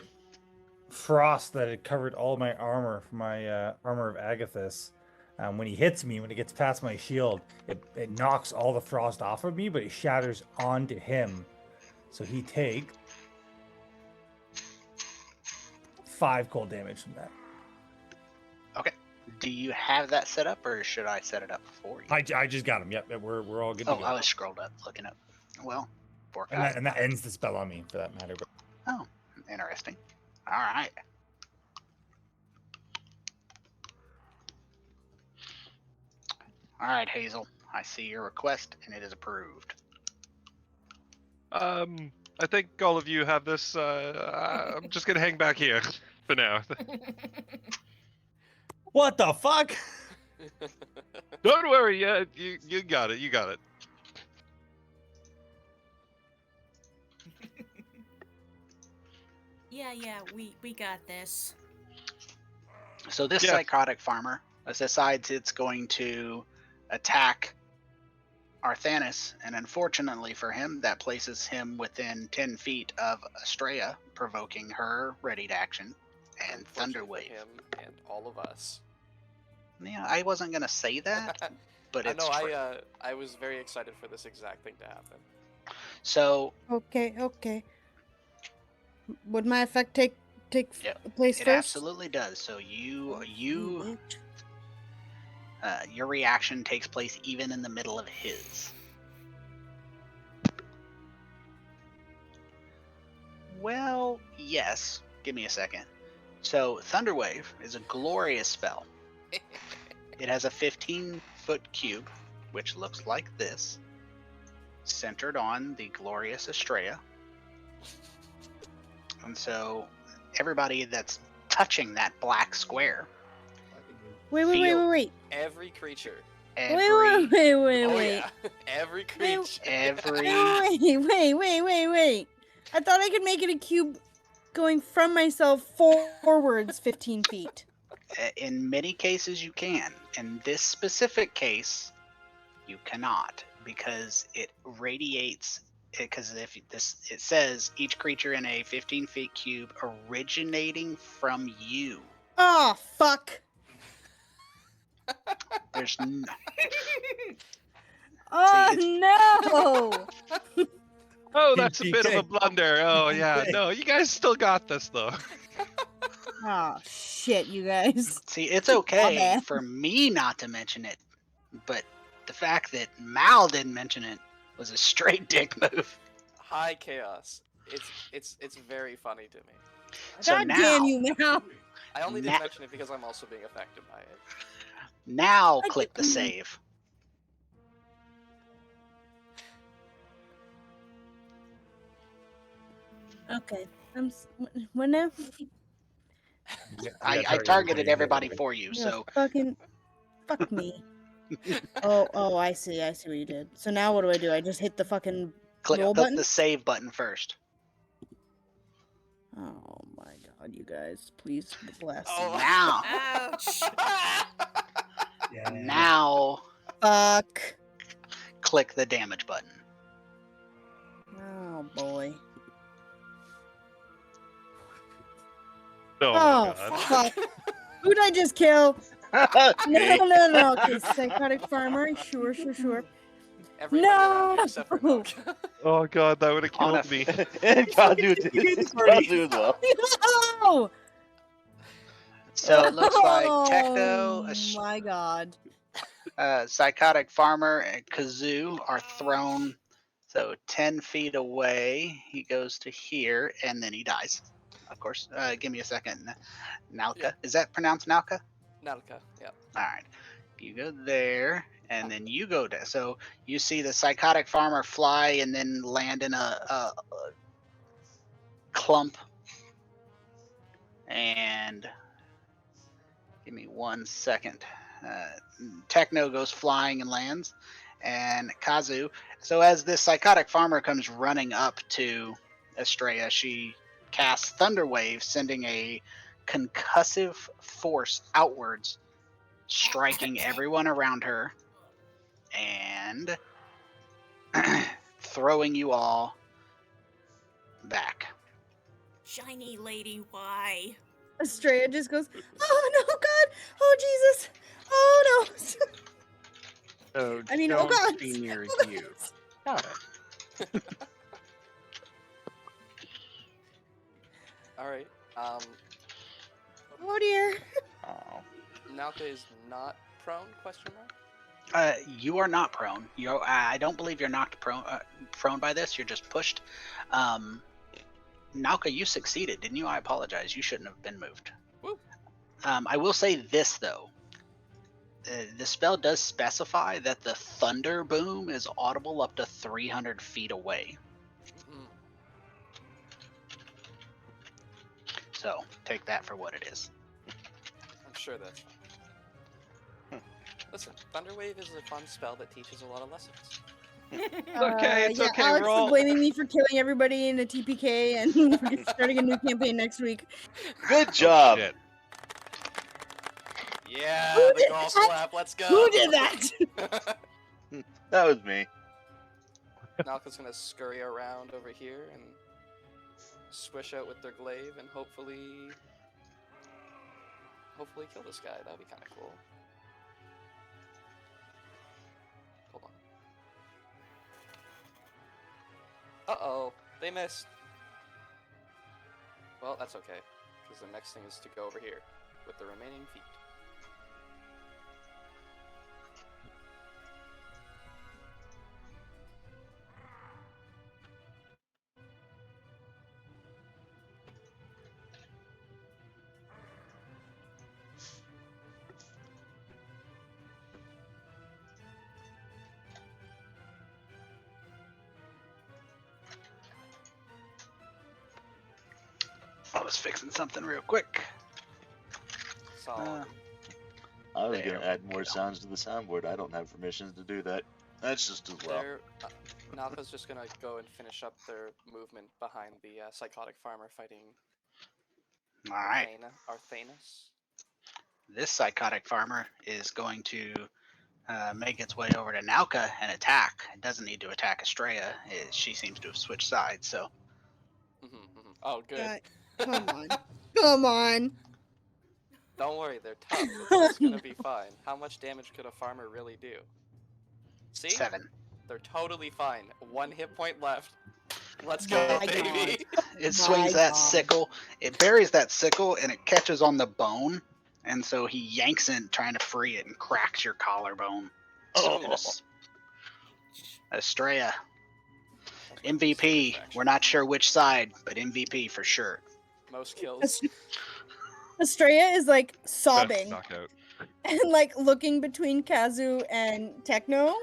frost that had covered all my armor, my armor of Agathis, when he hits me, when it gets past my shield, it knocks all the frost off of me, but it shatters onto him. So he takes 5 cold damage from that. Okay. Do you have that set up, or should I set it up for you? I just got him. Yep, we're all good to Oh, go. I was scrolled up looking up. Well, poor and guy. that ends the spell on me, for that matter. But Oh, interesting. All right. All right, Hazel. I see your request, and it is approved. I think all of you have this. I'm just gonna hang back here for now. what the fuck? Don't worry. Yeah, you got it. You got it. Yeah, we got this. So this Yeah. psychotic farmer decides it's going to attack Arthanis, and unfortunately for him, that places him within 10 feet of Estrella, provoking her readied action and Thunder Unfortunate for Wave. him and all of us. Yeah, I wasn't gonna say that, but I it's know. true. I was very excited for this exact thing to happen. So Okay. Would my effect take Yep, place it first? absolutely does. So You bitch. your reaction takes place even in the middle of his. Well, yes. Give me a second. So Thunderwave is a glorious spell. It has a 15-foot cube, which looks like this, centered on the glorious Estrella. And so everybody that's touching that black square, Wait. Every creature. Every Oh Wait. yeah, every creature. every Wait. I thought I could make it a cube going from myself forwards 15 feet. in many cases you can. In this specific case, you cannot because it radiates. Because if this, it says each creature in a 15 feet cube originating from you. Oh, fuck. There's n- Oh, it's- no. Oh, that's a bit of a TK. blunder. Oh yeah, TK. no, you guys still got this though. Oh, shit, you guys. see, it's okay bad. for me not to mention it, but the fact that Mal didn't mention it was a straight dick move. High chaos. It's very funny to me. So God now, damn you, Mal. I only Na- didn't mention it because I'm also being affected by it. now I click the get- save. Okay. What now? I targeted everybody for you, Yeah, so fucking fuck me. Oh, I see what you did. So now what do? I just hit the fucking click roll button? the save button first. Oh my god, you guys, please bless. Oh. Now, Ouch. now Fuck. click the damage button. Oh boy. Oh, Oh, my god. fuck. Who'd I just kill? No. Okay, psychotic farmer. Sure. Everybody No! around you except for Milk. Oh god, that would have On a killed me. And Kazu did. Kazu as well. No! So it looks like Oh Techno, my god. Psychotic Farmer, and Kazoo are thrown. So 10 feet away, he goes to here, and then he dies. Of course. Give me a second. Nalka. Yeah. Is that pronounced Nalka? Nalka, yeah. All right. You go there, and then you go there. So you see the Psychotic Farmer fly and then land in a clump. And give me 1 second. Techno goes flying and lands, and Kazu. So as this Psychotic Farmer comes running up to Estrella, she casts Thunder Wave, sending a concussive force outwards, striking everyone around her, and throwing you all back. Shiny lady, why? Estrella just goes, oh no, god! Oh Jesus! Oh no! So I mean, oh don't god! be near Oh, you. God. Got it. Alright. Oh dear. Oh. Nalka is not prone, question mark? You are not prone. I don't believe you're knocked prone by this. You're just pushed. Nalka, you succeeded, didn't you? I apologize. You shouldn't have been moved. Woo. I will say this though. The spell does specify that the thunder boom is audible up to 300 feet away. Mm. So take that for what it is. I'm sure that's fine. Listen, Thunder Wave is a fun spell that teaches a lot of lessons. It's okay, Alex roll. is blaming me for killing everybody in a TPK, and we're starting a new campaign next week. Good job. Shit. Yeah, Who the did golf that? clap, let's go! Who did that? That was me. Nalka's gonna scurry around over here and swish out with their glaive and hopefully kill this guy. That'd be kind of cool. Hold on. Uh-oh, they missed. Well, that's okay, because the next thing is to go over here with the remaining feet. I was fixing something real quick. So, I was There gonna add we more go. sounds to the soundboard. I don't have permissions to do that. That's just as well. They're Napa's just gonna go and finish up their movement behind the psychotic farmer fighting All right. Arthanus. This psychotic farmer is going to make its way over to Nauka and attack. It doesn't need to attack Estrella. She seems to have switched sides, so Oh, good. Come on. Come on. Don't worry, they're tough. It's gonna be fine. How much damage could a farmer really do? See? 7. They're totally fine. 1 hit point left. Let's go, go, My baby. It My swings that God. sickle. It buries that sickle and it catches on the bone. And so he yanks it, trying to free it, and cracks your collarbone. Oh. Estrella, That's what this MVP. is, We're not sure which side, but MVP for sure. Most kills. Estrella is like Best sobbing knockout. and like looking between Kazu and Techno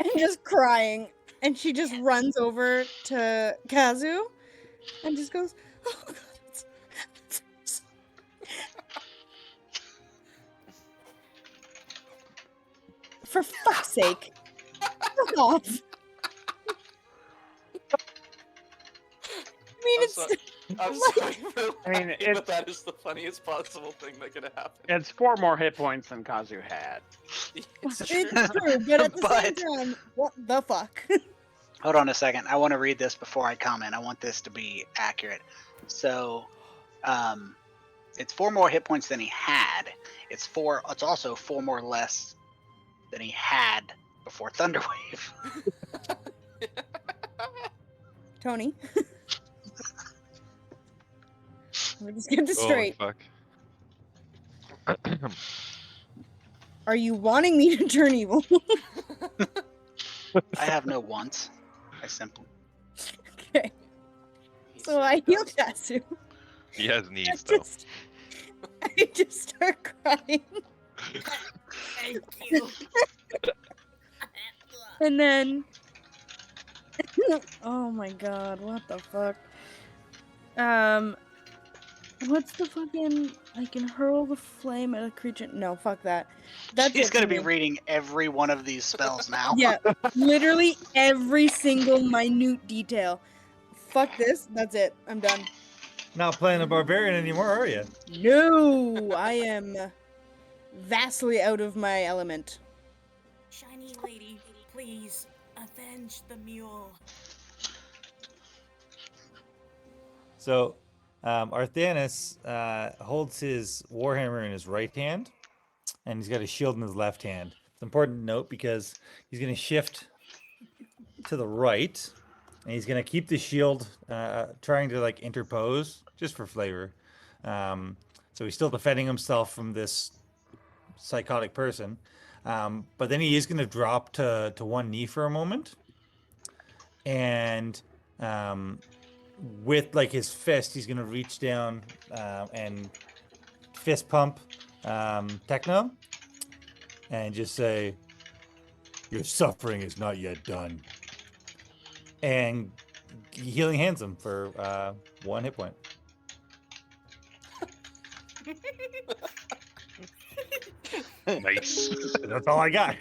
and just crying. And she just runs over to Kazu and just goes, "Oh God, it's for fuck's sake, fuck off." I mean, I'm it's sorry. I'm like- sorry for I mean, laughing, but that is the funniest possible thing that could have happened. It's 4 more hit points than Kazu had. It's it's true. true, but at the But- same time, what the fuck? Hold on a second. I want to read this before I comment. I want this to be accurate. So, it's 4 more hit points than he had. It's also 4 more less than he had before Thunderwave. Tony. Let me just get this Oh, straight. fuck. Are you wanting me to turn evil? I have no wants. I simply. Okay. He So I certainly heal does. Kazu. He has I needs, though. just start crying. Thank you. And then oh my god, what the fuck? What's the fucking I can hurl the flame at a creature? No, fuck that. That's She's it going for to be me. reading every one of these spells now. Yeah, literally every single minute detail. Fuck this. That's it. I'm done. Not playing a barbarian anymore, are you? No, I am vastly out of my element. Shiny lady, please avenge the mule. So, Arthanus holds his warhammer in his right hand, and he's got a shield in his left hand. It's important to note because he's going to shift to the right, and he's going to keep the shield, trying to like interpose just for flavor. So he's still defending himself from this psychotic person, but then he is going to drop to one knee for a moment, and with like his fist, he's gonna reach down and fist pump Techno, and just say, "Your suffering is not yet done." And healing hands him for 1 hit point. Nice. That's all I got.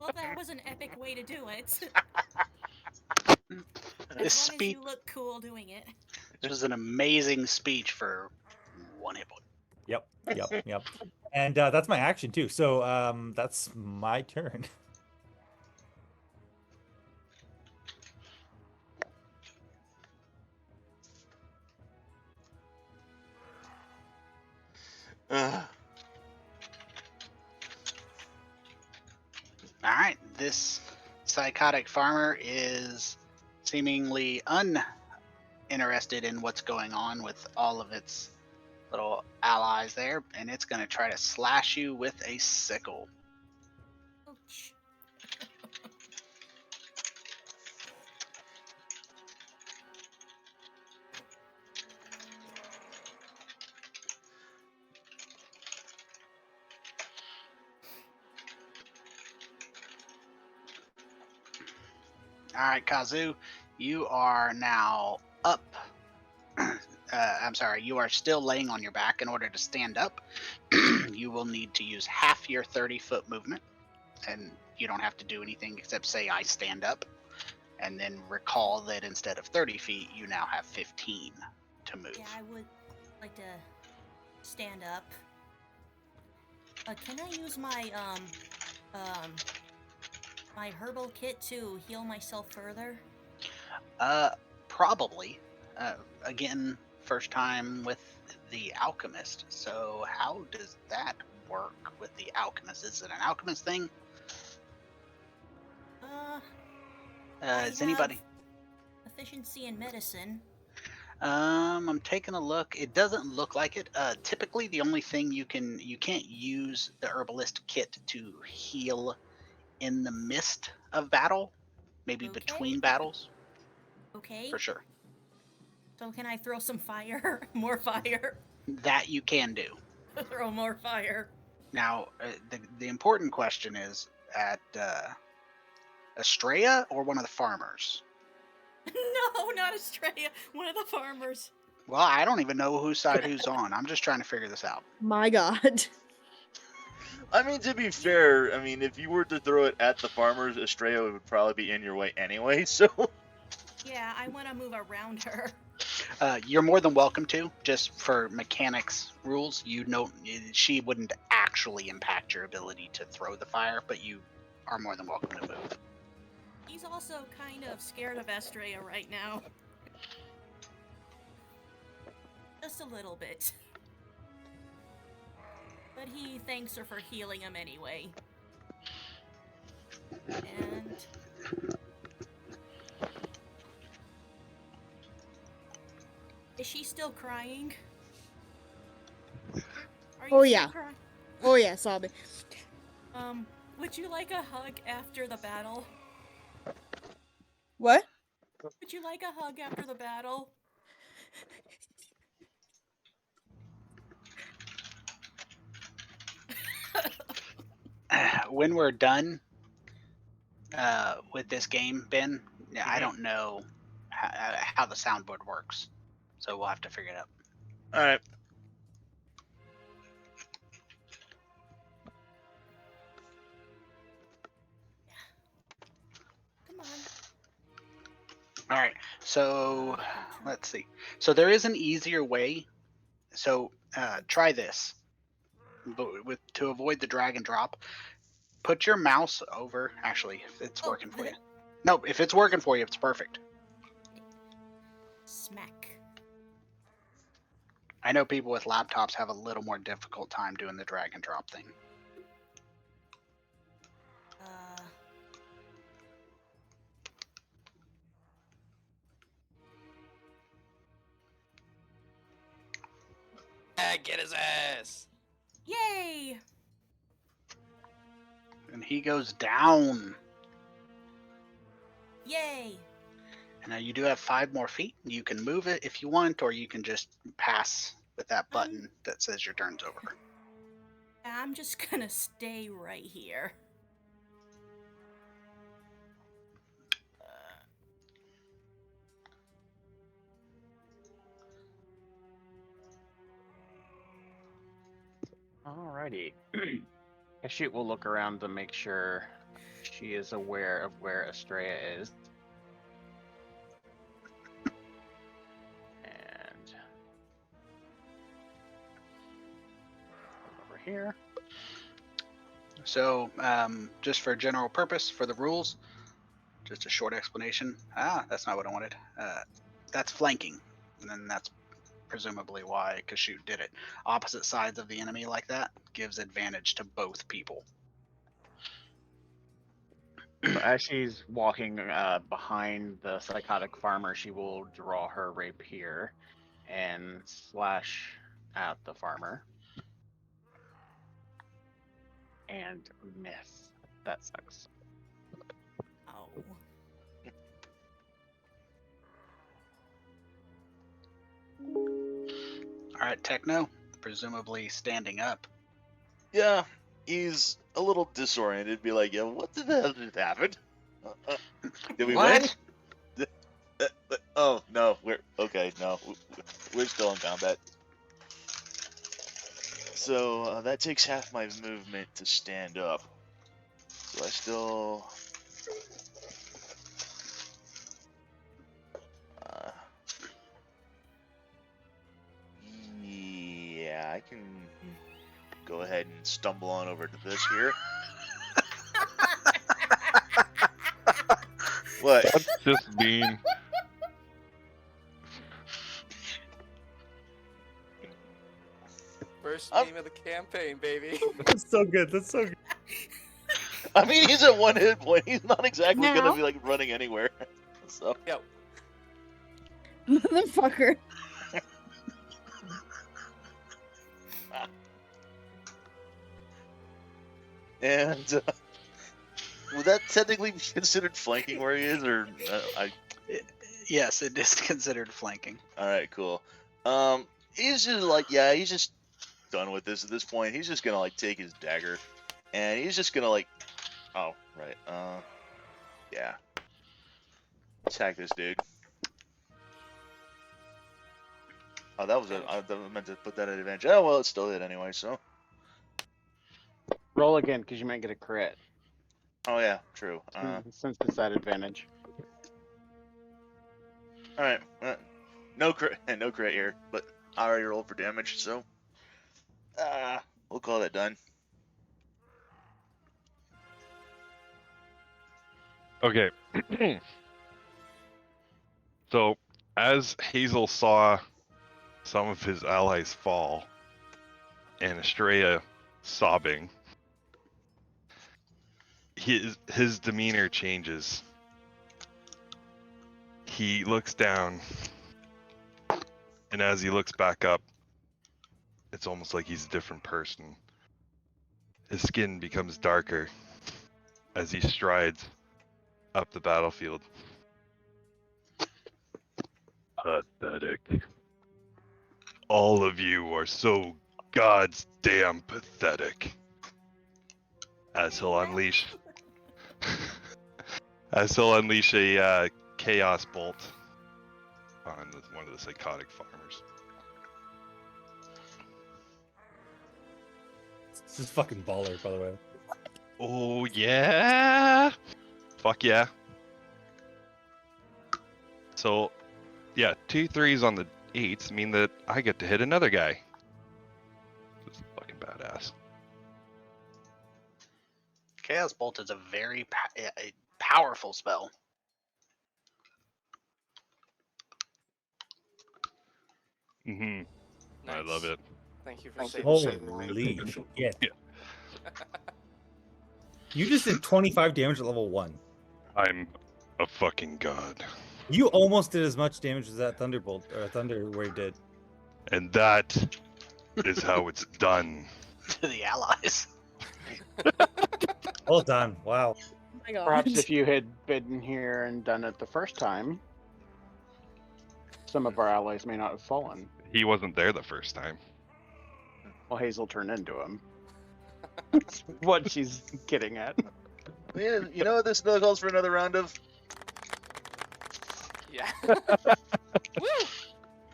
Well, that was an epic way to do it. This As long as speech you look cool doing it. was an amazing speech for 1 hit point. Yep. And that's my action too. So that's my turn. All right, this psychotic farmer is seemingly uninterested in what's going on with all of its little allies there, and it's going to try to slash you with a sickle. Ouch. All right, Kazu, you are now up. I'm sorry, you are still laying on your back. In order to stand up, you will need to use half your 30-foot movement, and you don't have to do anything except say I stand up, and then recall that instead of 30 feet, you now have 15 to move. Yeah, I would like to stand up. Can I use my my herbal kit to heal myself further? Probably. Again, first time with the alchemist. So how does that work with the alchemist? Is it an alchemist thing? I Is have anybody? efficiency in medicine. I'm taking a look. It doesn't look like it. Typically, the only thing you can't use the herbalist kit to heal in the midst of battle, maybe Okay. between battles, Okay. for sure. So can I throw some fire? More fire? That you can do. Throw more fire. Now, the important question is at Estrella or one of the farmers? No, not Estrella. One of the farmers. Well, I don't even know whose side who's on. I'm just trying to figure this out. My God. I mean, to be fair, I mean, if you were to throw it at the farmers, Estrella would probably be in your way anyway, so... Yeah, I want to move around her. You're more than welcome to. Just for mechanics rules, you know she wouldn't actually impact your ability to throw the fire, but you are more than welcome to move. He's also kind of scared of Estrella right now. Just a little bit. But he thanks her for healing him anyway. And... is she still crying? Are you Oh, still yeah. crying? Oh yeah, sobbing. Would you like a hug after the battle? What? Would you like a hug after the battle? When we're done with this game, Ben, I don't know how the soundboard works, so we'll have to figure it out. Alright. Come on. All right, so let's see. So there is an easier way. So try this. But to avoid the drag and drop, put your mouse over. Actually, if it's working for you. No, if it's working for you, it's perfect. Smack. I know people with laptops have a little more difficult time doing the drag and drop thing. Get his ass! Yay! And he goes down. Yay! And now you do have 5 more feet. You can move it if you want, or you can just pass with that button that says your turn's over. I'm just gonna stay right here. Alrighty. Kashyyyk will look around to make sure she is aware of where Estrella is. And over here. So, just for general purpose, for the rules, just a short explanation. That's not what I wanted. That's flanking, and then that's presumably why Kashyyyk did it. Opposite sides of the enemy like that gives advantage to both people. So as she's walking behind the psychotic farmer, she will draw her rapier and slash at the farmer. And miss. That sucks. Oh. Alright, Techno, presumably standing up. Yeah, he's a little disoriented. Be like, yeah, what the hell just happened? Did we What? win? Oh, no, we're... Okay, no. We're still in combat. So that takes half my movement to stand up. So I still. Yeah, I can go ahead and stumble on over to this here. What? That's just mean. First I'm- meme of the campaign, baby. That's so good. That's so good. I mean, he's at 1 hit point. He's not exactly Now? gonna be like running anywhere. So Yep. Motherfucker. and would that technically be considered flanking where he is, or Yes, it is considered flanking. All right, cool. He's just like, he's just done with this at this point. He's just gonna like take his dagger, and he's just gonna like, oh right, yeah, attack this dude. Oh, that was I meant to put that at advantage. Oh well, it's still hit anyway. So, Roll again, because you might get a crit. oh yeah, true. Since it's that advantage. All right, no crit, no crit here, but I already rolled for damage, so we'll call that done. Okay. So, as Hazel saw some of his allies fall, and Estrella sobbing, his demeanor changes. He looks down, and as he looks back up, it's almost like he's a different person. His skin becomes darker as he strides up the battlefield. Pathetic. All of you are so God's damn pathetic. As he'll unleash a chaos bolt on one of the psychotic farmers. This is fucking baller, by the way. Oh yeah! Fuck yeah. So, yeah, 2 3s on the 8s mean that I get to hit another guy. This is fucking badass. Chaos Bolt is a very powerful spell. Mm-hmm. I love Nice. it. Thank you for saving Holy me. shit. You just did 25 damage at level 1. I'm a fucking god. You almost did as much damage as that Thunderbolt or Thunder Wave did. And that is how it's done. To the allies. Well done. Wow. Oh my god. Perhaps if you had been here and done it the first time, some of our allies may not have fallen. He wasn't there the first time. Well, Hazel turned into him. That's what she's getting at. Yeah, you know what this calls for another round of. Yeah.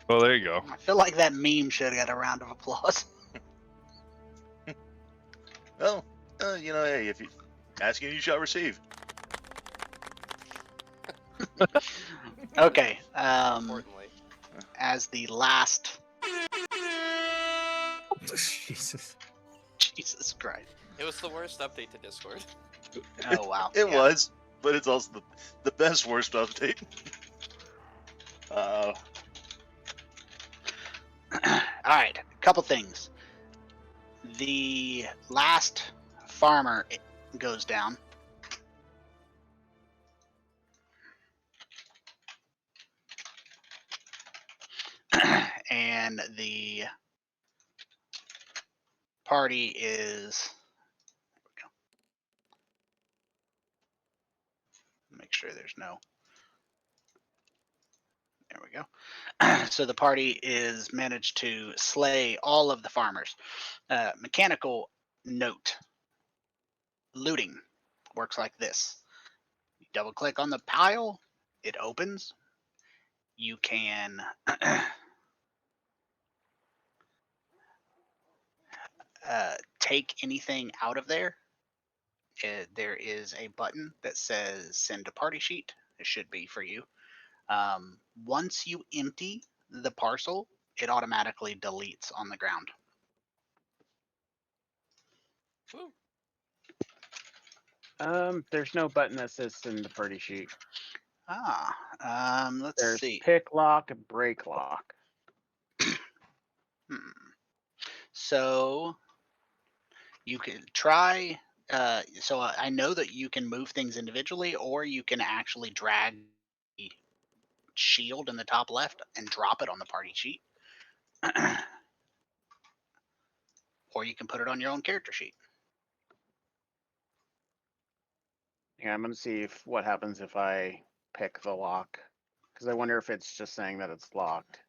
Well, there you go. I feel like that meme should have got a round of applause. Well, hey, if you ask, you shall receive. Okay. Importantly. As the last. Jesus. Jesus Christ. It was the worst update to Discord. Oh wow. It Yeah. was, but it's also the best worst update. All right, a couple things. The last farmer goes down. And the party is. Make sure there's no. There we go. So the party is managed to slay all of the farmers. Mechanical note. Looting works like this. You double click on the pile, it opens. You can take anything out of there, there is a button that says send to party sheet. It should be for you. Once you empty the parcel, it automatically deletes on the ground. Woo. There's no button that says send the party sheet. Let's There's see. pick lock, break lock. So you can try. So I know that you can move things individually, or you can actually drag the shield in the top left and drop it on the party sheet. Or you can put it on your own character sheet. Yeah, I'm gonna see what happens if I pick the lock, because I wonder if it's just saying that it's locked.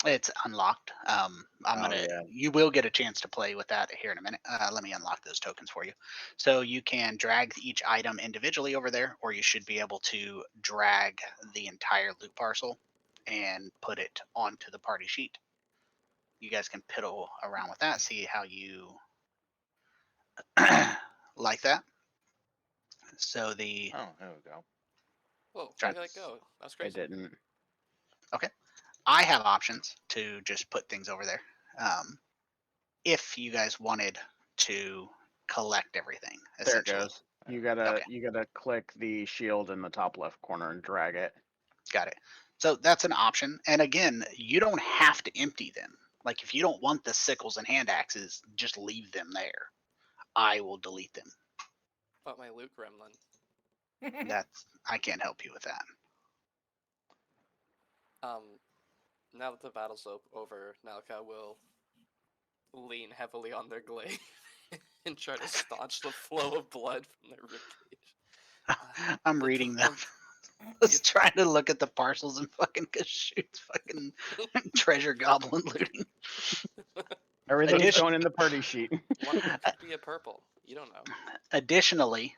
It's unlocked. Yeah. You will get a chance to play with that here in a minute. Let me unlock those tokens for you. So you can drag each item individually over there, or you should be able to drag the entire loot parcel and put it onto the party sheet. You guys can piddle around with that, see how you like that. So the Oh, there we go. Whoa, Try- where'd that go? That's I crazy. didn't. I have options to just put things over there. If you guys wanted to collect everything, There it essentially. goes. You gotta click the shield in the top left corner and drag it. Got it. So that's an option. And again, you don't have to empty them. Like if you don't want the sickles and hand axes, just leave them there. I will delete them. But my loot gremlin. I can't help you with that. Now that the battle's over, Nalka will lean heavily on their glaive and try to staunch the flow of blood from their ribcage. I'm The reading them. dwarf- I was trying to look at the parcels and fucking Kashoot's fucking treasure goblin looting. Everything's Addition- going in the party sheet. One of them could be a purple. You don't know. Additionally,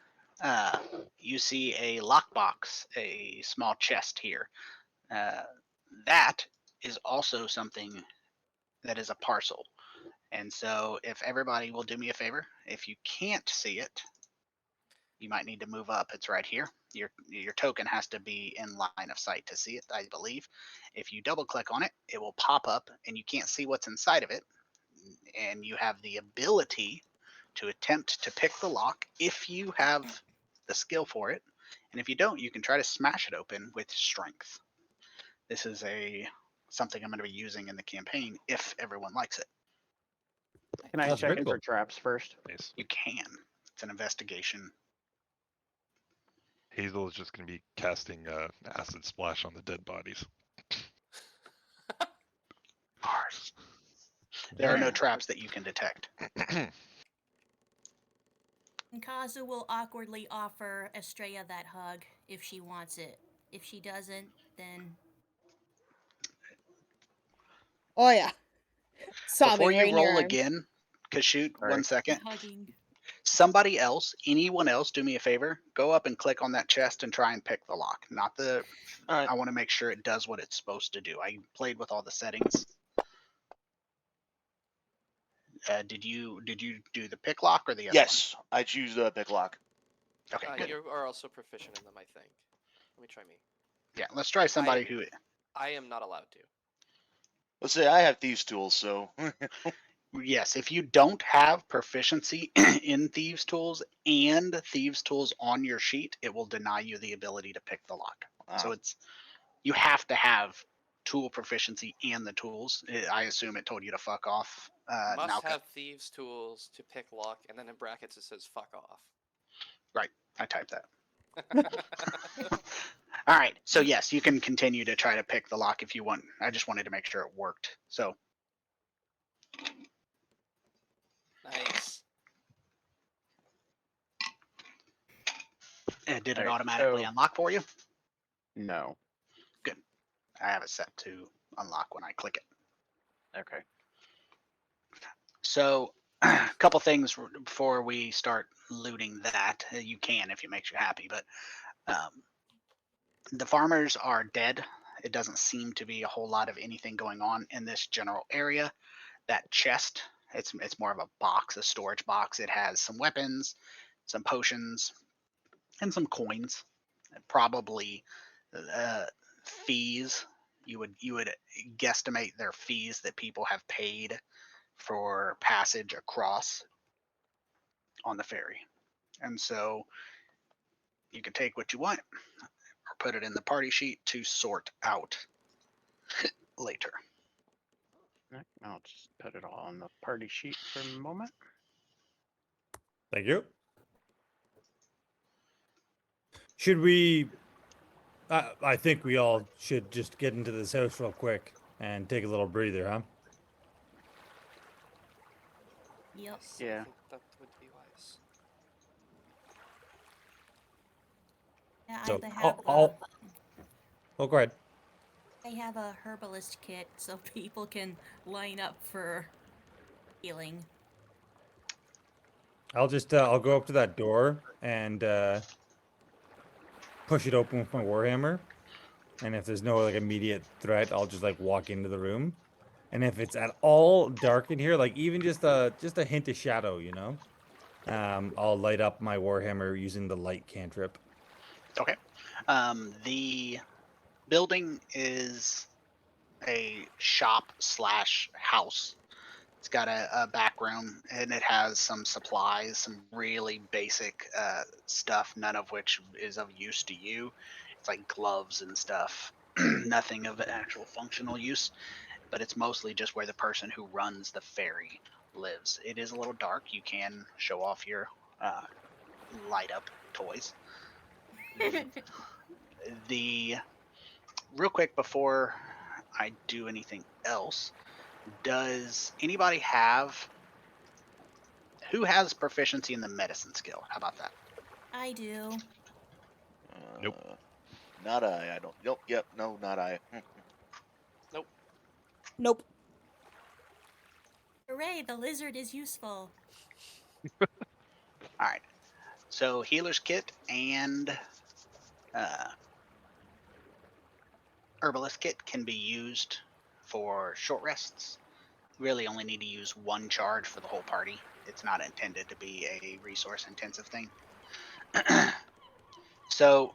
you see a lockbox, a small chest here. That is also something that is a parcel. And so, if everybody will do me a favor, if you can't see it, you might need to move up. It's right here. Your token has to be in line of sight to see it, I believe. If you double click on it, it will pop up and you can't see what's inside of it. And you have the ability to attempt to pick the lock if you have the skill for it. And if you don't, you can try to smash it open with strength. This is something I'm going to be using in the campaign if everyone likes it. Can I That's check very in cool. for traps first? Nice. You can. It's an investigation. Hazel is just going to be casting acid splash on the dead bodies. Ours. There are no Yeah. traps that you can detect. And Kazu will awkwardly offer Estrella that hug if she wants it. If she doesn't, then Oh yeah. Sobbing Before you right in your roll arms. again, Kashoot, Sorry. 1 second. hugging. Somebody else, anyone else, do me a favor. Go up and click on that chest and try and pick the lock. Not the. All right. I want to make sure it does what it's supposed to do. I played with all the settings. Did you do the pick lock or the other Yes, I choose the pick lock. one? Okay, good. You are also proficient in them, I think. Let me try me. Yeah, let's try somebody who. I am not allowed to. Let's say I have thieves' tools, so Yes, if you don't have proficiency in thieves' tools and thieves' tools on your sheet, it will deny you the ability to pick the lock. So you have to have tool proficiency and the tools. I assume it told you to fuck off. Must Nalka. have thieves' tools to pick lock, and then in brackets it says fuck off. Right, I typed that. All right, so yes, you can continue to try to pick the lock if you want. I just wanted to make sure it worked. So Nice. did it Alright, automatically so- unlock for you? No. I have it set to unlock when I click it. Okay. So, a couple things before we start looting that. You can if it makes you happy, but the farmers are dead. It doesn't seem to be a whole lot of anything going on in this general area. That chest It's more of a box, a storage box. It has some weapons, some potions, and some coins. Probably fees. You would guesstimate their fees that people have paid for passage across on the ferry. And so you can take what you want or put it in the party sheet to sort out later. Right, I'll just put it all on the party sheet for a moment. Thank you. Should we? I think we all should just get into this house real quick and take a little breather, huh? Yep. Yeah. I think that would be wise. Yeah, So I have oh, go ahead. I have a herbalist kit so people can line up for healing. I'll just I'll go up to that door and push it open with my warhammer. And if there's no like immediate threat, I'll just like walk into the room. And if it's at all dark in here, like even just a hint of shadow, you know, I'll light up my warhammer using the light cantrip. Okay. The building is a shop slash house. It's got a back room and it has some supplies, some really basic stuff, none of which is of use to you. It's like gloves and stuff, nothing of actual functional use, but it's mostly just where the person who runs the ferry lives. It is a little dark. You can show off your light up toys. The real quick before I do anything else, does anybody have who has proficiency in the medicine skill? How about that? I do. Nope. Not I. I don't. Nope. Yep. No, not I. Nope. Hooray, the lizard is useful. All right. So healer's kit and herbalist kit can be used for short rests. You really only need to use one charge for the whole party. It's not intended to be a resource intensive thing. So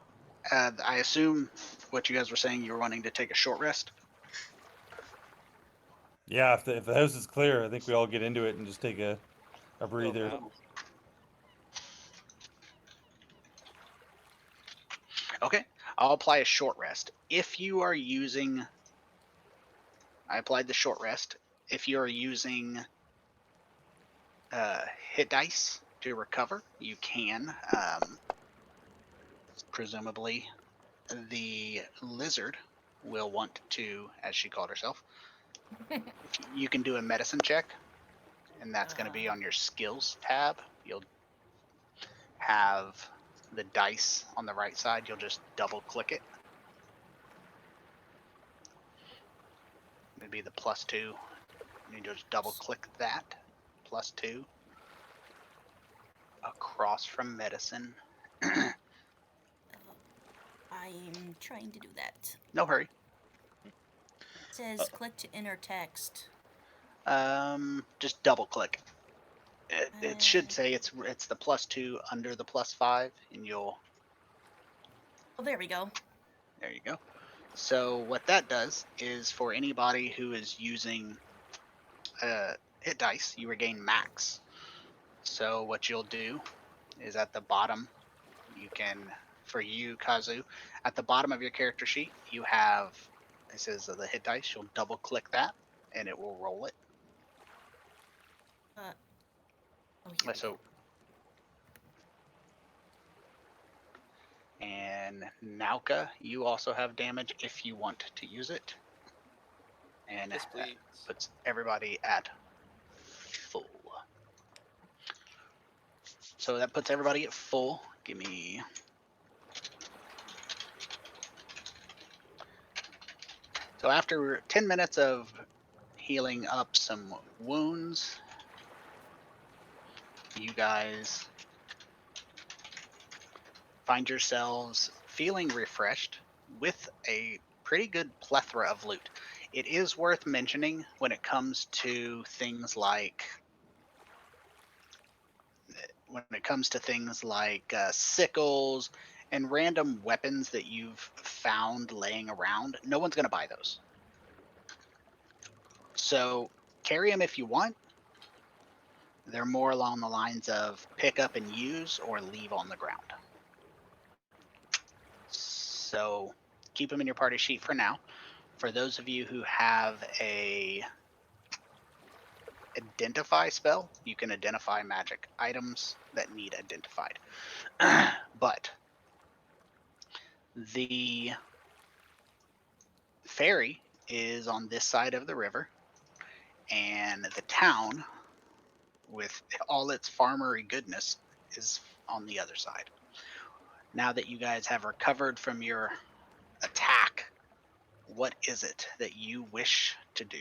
I assume what you guys were saying, you were wanting to take a short rest. Yeah, if the house is clear, I think we all get into it and just take a breather. yeah. Okay, I'll apply a short rest. If you are using, I applied the short rest. If you are using hit dice to recover, you can. Presumably, the lizard will want to, as she called herself, you can do a medicine check, and that's going to be on your skills tab. You'll have the dice on the right side. You'll just double click it. It'd be the +2. And you just double click that. +2. Across from medicine. I'm trying to do that. No hurry. It says click to enter text. Just double click. It should say it's the +2 under the +5, and you'll. Oh, there we go. There you go. So what that does is for anybody who is using hit dice, you regain max. So what you'll do is at the bottom, you can, for you, Kazu, at the bottom of your character sheet, you have, it says the hit dice. You'll double click that, and it will roll it. Oh, here we So, go. and Nauka, you also have damage if you want to use it. And Yes, that please. puts everybody at full. So that puts everybody at full. Give me. So after 10 minutes of healing up some wounds, you guys find yourselves feeling refreshed with a pretty good plethora of loot. It is worth mentioning when it comes to things like when it comes to things like sickles and random weapons that you've found laying around, no one's going to buy those. So carry them if you want. They're more along the lines of pick up and use or leave on the ground. So keep them in your party sheet for now. For those of you who have a identify spell, you can identify magic items that need identified. But the ferry is on this side of the river, and the town, with all its farmery goodness, is on the other side. Now that you guys have recovered from your attack, what is it that you wish to do?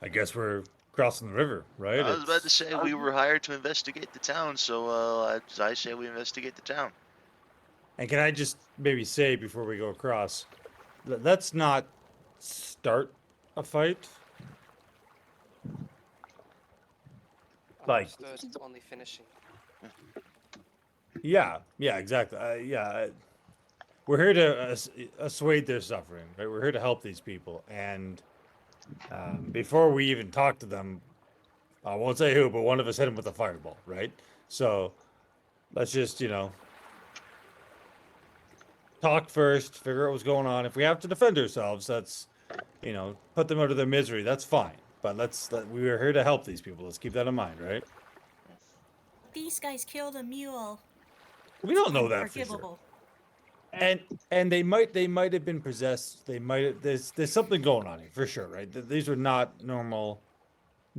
I guess we're crossing the river, right? I was about to It's- say we were hired to investigate the town, so I say we investigate the town. And can I just maybe say before we go across, let's not start a fight. Like- Understood. Only finishing. Yeah, exactly. We're here to assuage their suffering, right? We're here to help these people. And before we even talk to them, I won't say who, but one of us hit him with a fireball, right? So let's just, talk first, figure out what's going on. If we have to defend ourselves, that's, put them out of their misery. That's fine. But we are here to help these people. Let's keep that in mind, right? These guys killed a mule. We don't know that for sure. Unforgivable. And they might have been possessed. There's something going on here for sure, right? These are not normal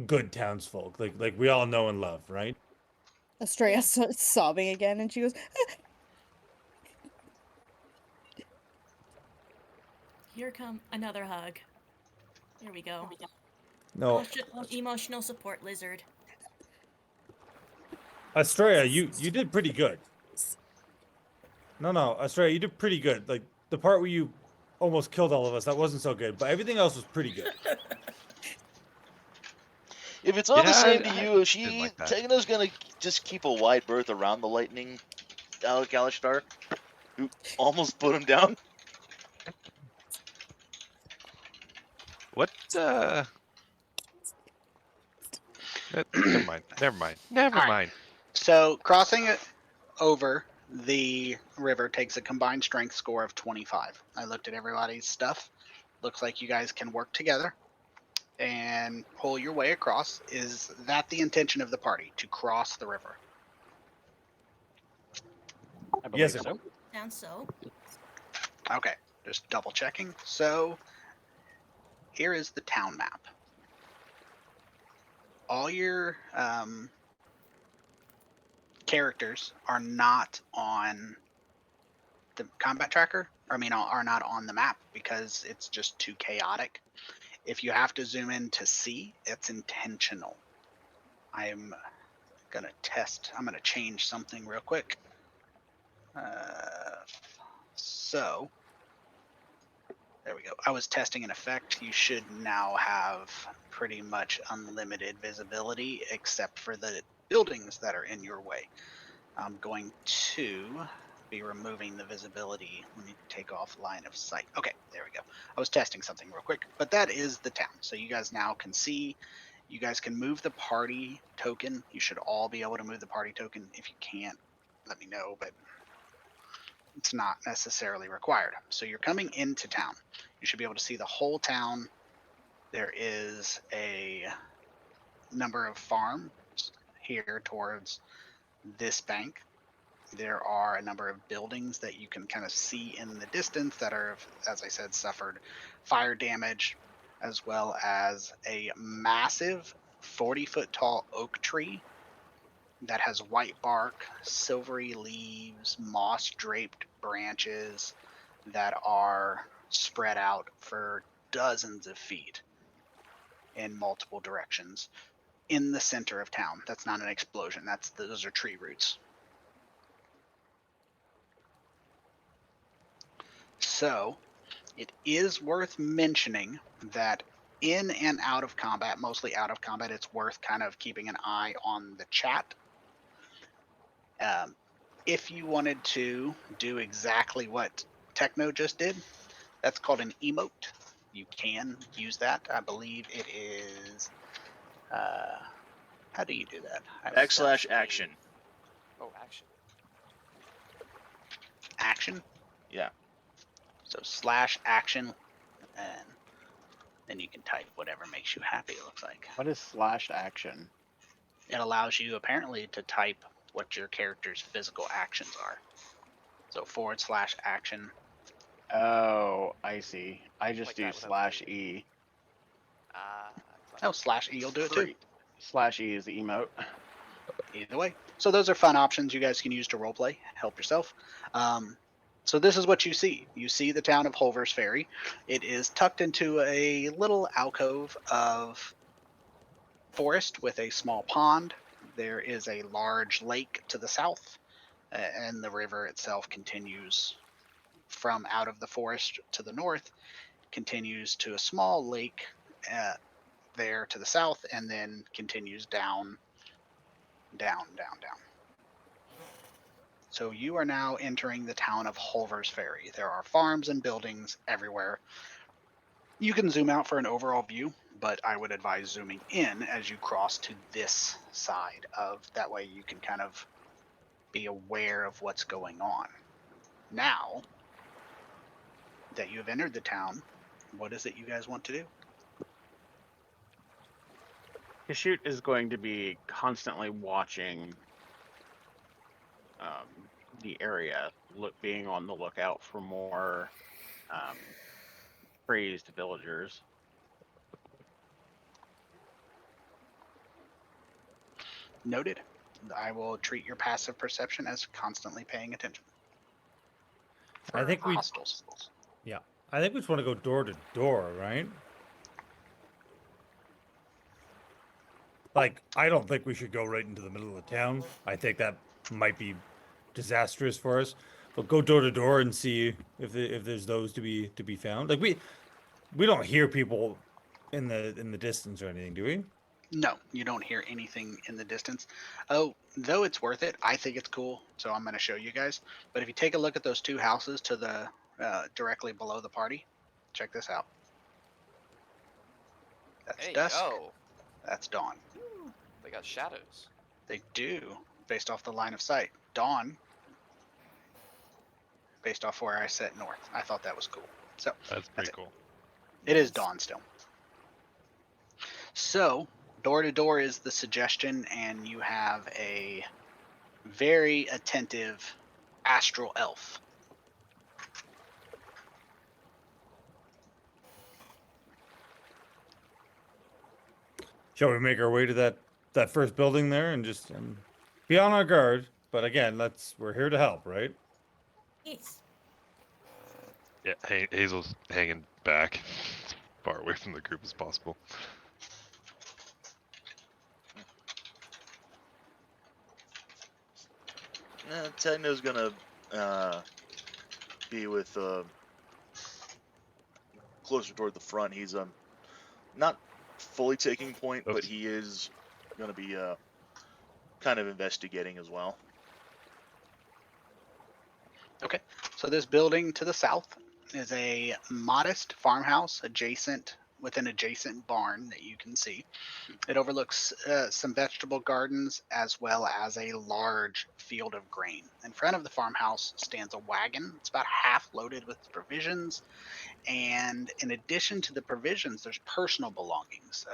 good townsfolk like we all know and love, right? Estrella starts sobbing again, and she goes, Here come another hug. Here we go. No, Emotional support lizard. Estrella, you did pretty good. No, Estrella, you did pretty good. Like the part where you almost killed all of us, that wasn't so good, but everything else was pretty good. If it's all the Yeah, same to I you, didn't like that. Tegna's gonna just keep a wide berth around the lightning Alistar, who almost put him down. What? Never mind. Never All right. mind. So crossing it over the river takes a combined strength score of 25. I looked at everybody's stuff. Looks like you guys can work together and pull your way across. Is that the intention of the party, to cross the river? I believe Yes, it so. Sounds so. Okay, just double checking. So here is the town map. All your characters are not on the combat tracker. Are not on the map because it's just too chaotic. If you have to zoom in to see, it's intentional. I'm gonna change something real quick. So there we go. I was testing an effect. You should now have pretty much unlimited visibility except for the buildings that are in your way. I'm going to be removing the visibility. Let me take off line of sight. Okay, there we go. I was testing something real quick, but that is the town. So you guys now can see. You guys can move the party token. You should all be able to move the party token. If you can't, let me know, but it's not necessarily required. So you're coming into town. You should be able to see the whole town. There is a number of farms here towards this bank. There are a number of buildings that you can kind of see in the distance that are, as I said, suffered fire damage, as well as a massive 40-foot tall oak tree that has white bark, silvery leaves, moss draped branches that are spread out for dozens of feet in multiple directions in the center of town. That's not an explosion. Those are tree roots. So It is worth mentioning that in and out of combat, mostly out of combat, it's worth kind of keeping an eye on the chat. If you wanted to do exactly what Techno just did, that's called an emote. You can use that. I believe it is. How do you do that? /action. Oh, action. Action. Yeah. So /action, and then you can type whatever makes you happy. It looks like What is /action? it allows you apparently to type what your character's physical actions are. So /action. Oh, I see. I just Like do that without the /e. Oh, /e will do it too. /e is the emote. Either way. So those are fun options you guys can use to roleplay, help yourself. So this is what you see. You see the town of Holvers Ferry. It is tucked into a little alcove of forest with a small pond. There is a large lake to the south, and the river itself continues from out of the forest to the north, continues to a small lake there to the south, and then continues down, down, down, down. So you are now entering the town of Holvers Ferry. There are farms and buildings everywhere. You can zoom out for an overall view, but I would advise zooming in as you cross to this side of that way you can kind of be aware of what's going on. Now that you have entered the town, what is it you guys want to do? Kashoot is going to be constantly watching the area, being on the lookout for more crazed villagers. Noted. I will treat your passive perception as constantly paying attention. I think we, hostiles. yeah, I think we just want to go door to door, right? Like, I don't think we should go right into the middle of the town. I think that might be disastrous for us. But go door to door and see if there's those to be found. Like we don't hear people in the distance or anything, do we? No, you don't hear anything in the distance. Oh, though it's worth it, I think it's cool, so I'm going to show you guys. But if you take a look at those two houses to the directly below the party, check this out. That's Hey, dusk. yo. That's dawn. They got shadows. They do, based off the line of sight. Dawn, based off where I set north. I thought that was cool. So That's pretty cool. it is dawn still. So door to door is the suggestion, and you have a very attentive astral elf. Shall we make our way to that first building there and just be on our guard? But again, we're here to help, right? Yes. Yeah, Hazel's hanging back, as far away from the group as possible. Techno's gonna be with closer toward the front. He's not fully taking point, but Oops. he is gonna be kind of investigating as well. Okay, so this building to the south is a modest farmhouse with an adjacent barn that you can see. It overlooks some vegetable gardens as well as a large field of grain. In front of the farmhouse stands a wagon. It's about half loaded with provisions. And in addition to the provisions, there's personal belongings,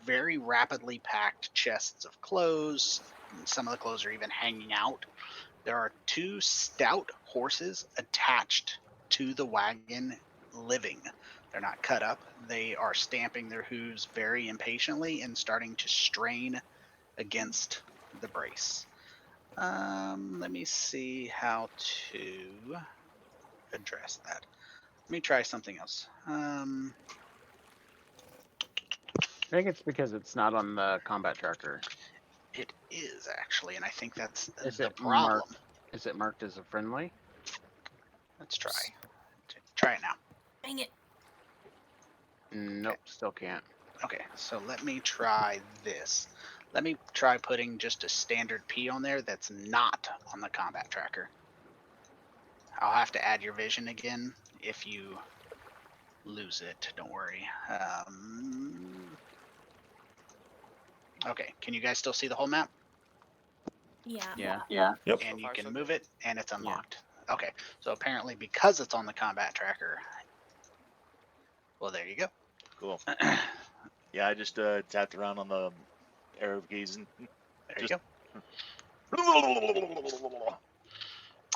very rapidly packed chests of clothes. Some of the clothes are even hanging out. There are two stout horses attached to the wagon living. They're not cut up. They are stamping their hooves very impatiently and starting to strain against the brace. Let me see how to address that. Let me try something else. I think it's because it's not on the combat tracker. It is actually, and I think that's Is the it problem. marked? Is it marked as a friendly? Let's try. Try it now. Dang it. Nope, still can't. Okay, so let me try this. Let me try putting just a standard P on there that's not on the combat tracker. I'll have to add your vision again if you lose it. Don't worry. Okay, can you guys still see the whole map? Yeah. Yeah. Yep. And So you far, can so move good. it, and it's unlocked. Okay, so apparently because it's on the combat tracker, well, there you go. Cool. Yeah, I just tapped around on the arrow keys and There just. you go.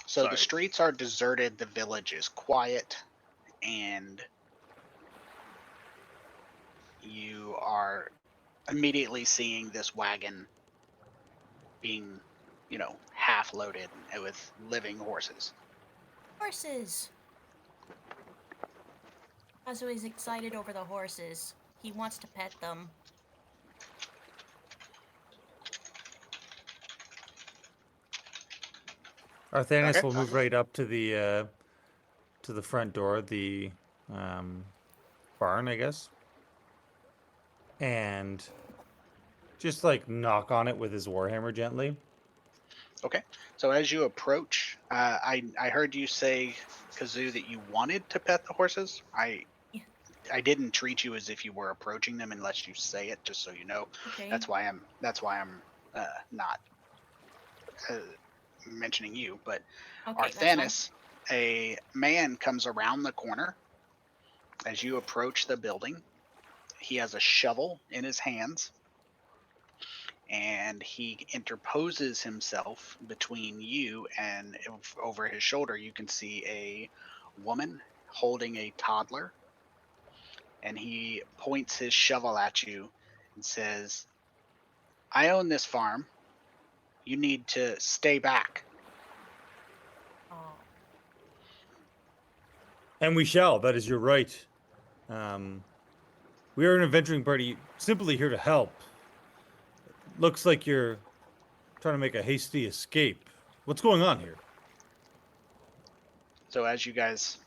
So Sorry. the streets are deserted, the village is quiet, and you are immediately seeing this wagon being, half loaded with living horses. Horses. Kazuo is excited over the horses. He wants to pet them. Arthanis Okay. will move right up to the front door, the barn, I guess, and just like knock on it with his warhammer gently. Okay. So as you approach, I heard you say, Kazoo, that you wanted to pet the horses. Yeah. I didn't treat you as if you were approaching them unless you say it, just so you know. Okay. That's why I'm not mentioning you. But Okay, that's fine. Arthanis, a man comes around the corner as you approach the building. He has a shovel in his hands, and he interposes himself between you, and over his shoulder you can see a woman holding a toddler, and he points his shovel at you and says, I own this farm. You need to stay back. Oh. And we shall. That is your right. We are an adventuring party, simply here to help. Looks like you're trying to make a hasty escape. What's going on here? So as you guys,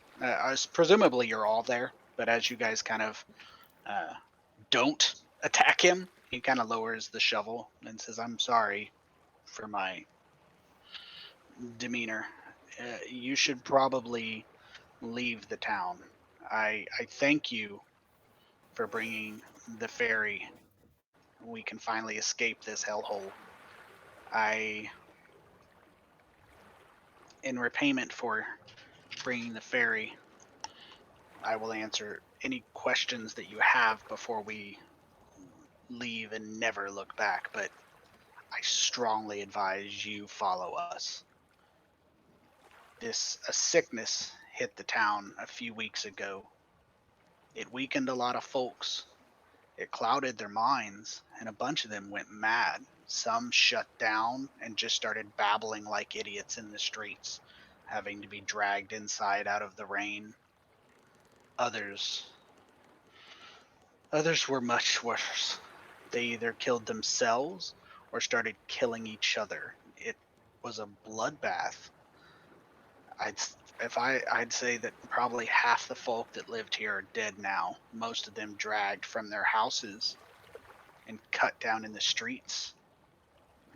presumably you're all there, but as you guys kind of don't attack him, he kind of lowers the shovel and says, I'm sorry for my demeanor. You should probably leave the town. I thank you for bringing the ferry. We can finally escape this hellhole. I, in repayment for bringing the ferry, I will answer any questions that you have before we leave and never look back. But I strongly advise you follow us. A sickness hit the town a few weeks ago. It weakened a lot of folks. It clouded their minds, and a bunch of them went mad. Some shut down and just started babbling like idiots in the streets, having to be dragged inside out of the rain. Others others were much worse. They either killed themselves or started killing each other. It was a bloodbath. I'd I'd say that probably half the folk that lived here are dead now. Most of them dragged from their houses and cut down in the streets.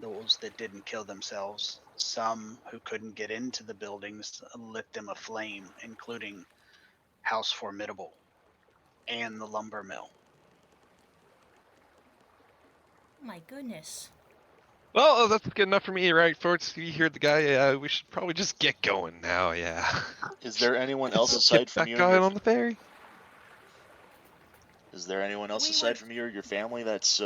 Those that didn't kill themselves, some who couldn't get into the buildings lit them aflame, including House Formidable and the lumber mill. My goodness. Well, that's good enough for me, right, folks? You hear the guy? We should probably just get going now. Yeah. Is there anyone else Let's aside get from that you and guy your? on the ferry. Is there anyone else We aside would- from you or your family that's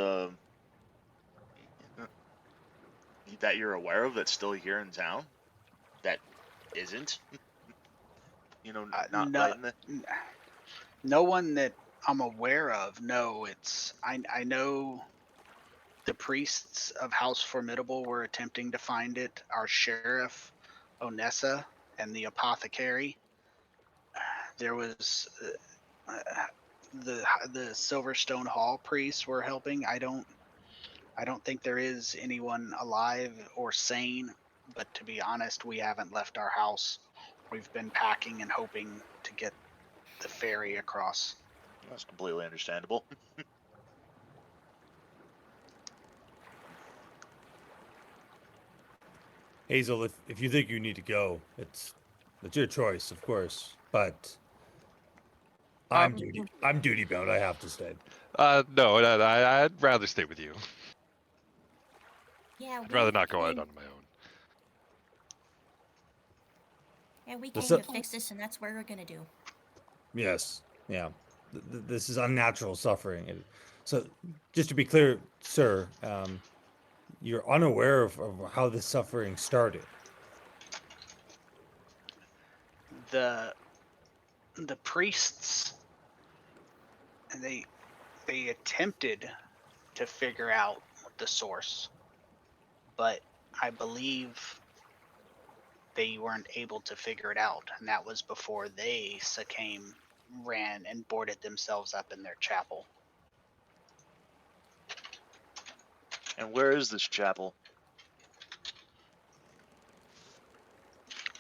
that you're aware of that's still here in town? That isn't? Not No, right in the. no one that I'm aware of. No, I know the priests of House Formidable were attempting to find it. Our sheriff, Onessa, and the apothecary. There was the Silverstone Hall priests were helping. I don't think there is anyone alive or sane. But to be honest, we haven't left our house. We've been packing and hoping to get the ferry across. That's completely understandable. Hazel, if you think you need to go, it's your choice, of course. But I'm duty bound. I have to stay. No, I'd rather stay with you. Yeah, I'd rather not go out on my own. Yeah, we Well, came so- to fix this, and that's what we're gonna do. Yes. Yeah. This is unnatural suffering. So, just to be clear, sir, you're unaware of how this suffering started. The priests, they attempted to figure out the source, but I believe they weren't able to figure it out, and that was before they succumbed, ran, and boarded themselves up in their chapel. And where is this chapel?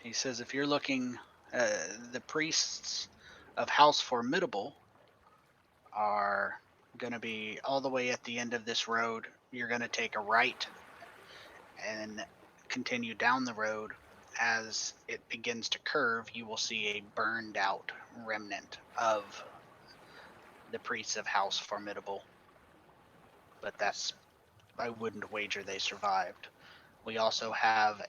He says if you're looking, the priests of House Formidable are going to be all the way at the end of this road. You're going to take a right and continue down the road. As it begins to curve, you will see a burned out remnant of the priests of House Formidable. But that's, I wouldn't wager they survived. We also have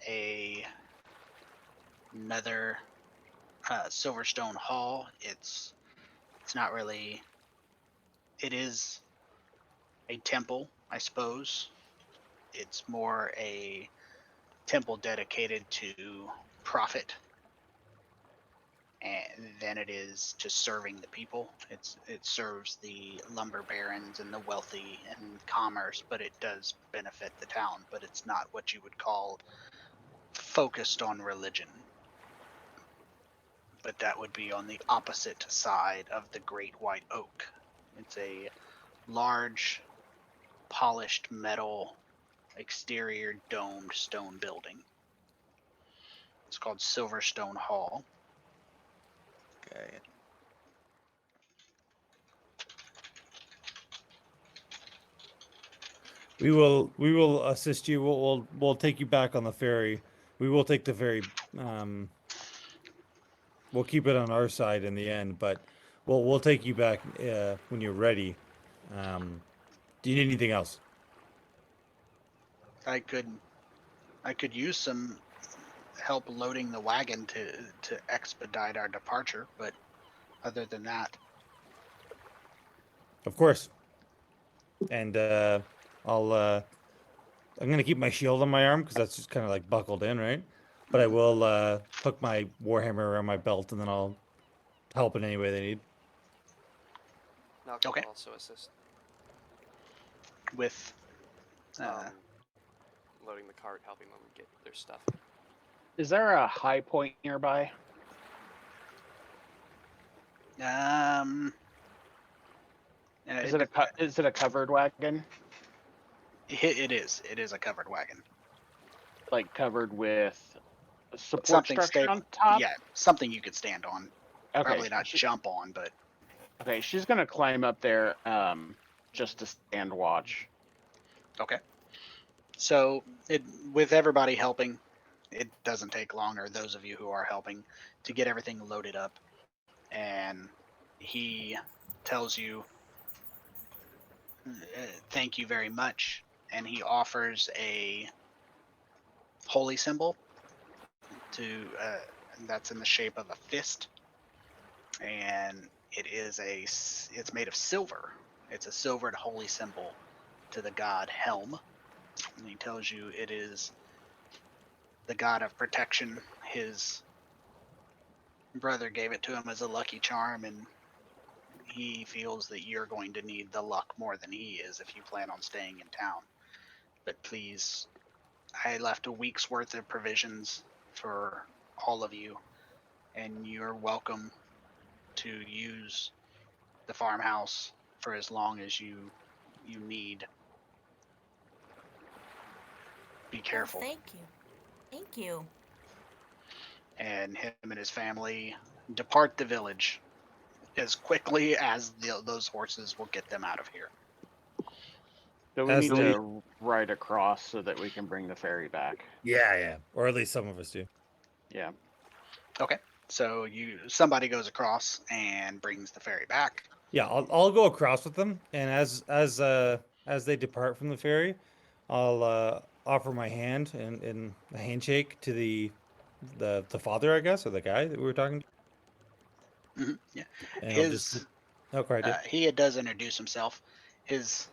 another Silverstone Hall. It's not really. It is a temple, I suppose. It's more a temple dedicated to profit than it is to serving the people. It serves the lumber barons and the wealthy and commerce, but it does benefit the town. But it's not what you would call focused on religion. But that would be on the opposite side of the Great White Oak. It's a large, polished metal, exterior domed stone building. It's called Silverstone Hall. Okay. We will assist you. We'll take you back on the ferry. We will take the ferry. We'll keep it on our side in the end, but we'll take you back when you're ready. Do you need anything else? I could use some help loading the wagon to expedite our departure, but other than that, Of course. And I'm gonna keep my shield on my arm because that's just kind of like buckled in, right? But I will hook my warhammer around my belt, and then I'll help in any way they need. Malcolm Okay. will also assist. with Loading the cart, helping them get their stuff. Is there a high point nearby? Is it a covered wagon? It is a covered wagon. Like covered with a support Something structure stable. on top? Yeah, something you could stand on. Okay. Probably not jump on, but Okay, she's gonna climb up there, just to stand watch. okay. So with everybody helping, it doesn't take long, or those of you who are helping, to get everything loaded up. And he tells you, thank you very much. And he offers a holy symbol that's in the shape of a fist. And it's made of silver. It's a silvered holy symbol to the god Helm. And he tells you it is the god of protection. His brother gave it to him as a lucky charm, and he feels that you're going to need the luck more than he is if you plan on staying in town. But please, I left a week's worth of provisions for all of you, and you're welcome to use the farmhouse for as long as you need. Be careful. Oh, thank you. Thank you. And him and his family depart the village. as quickly as those horses will get them out of here. So we As need they- to ride across so that we can bring the ferry back. Yeah, or at least some of us do. Yeah. Okay. So somebody goes across and brings the ferry back. Yeah, I'll go across with them, and as they depart from the ferry, I'll offer my hand in a handshake to the father, I guess, or the guy that we were talking to, Yeah. and I'll just He does introduce himself. His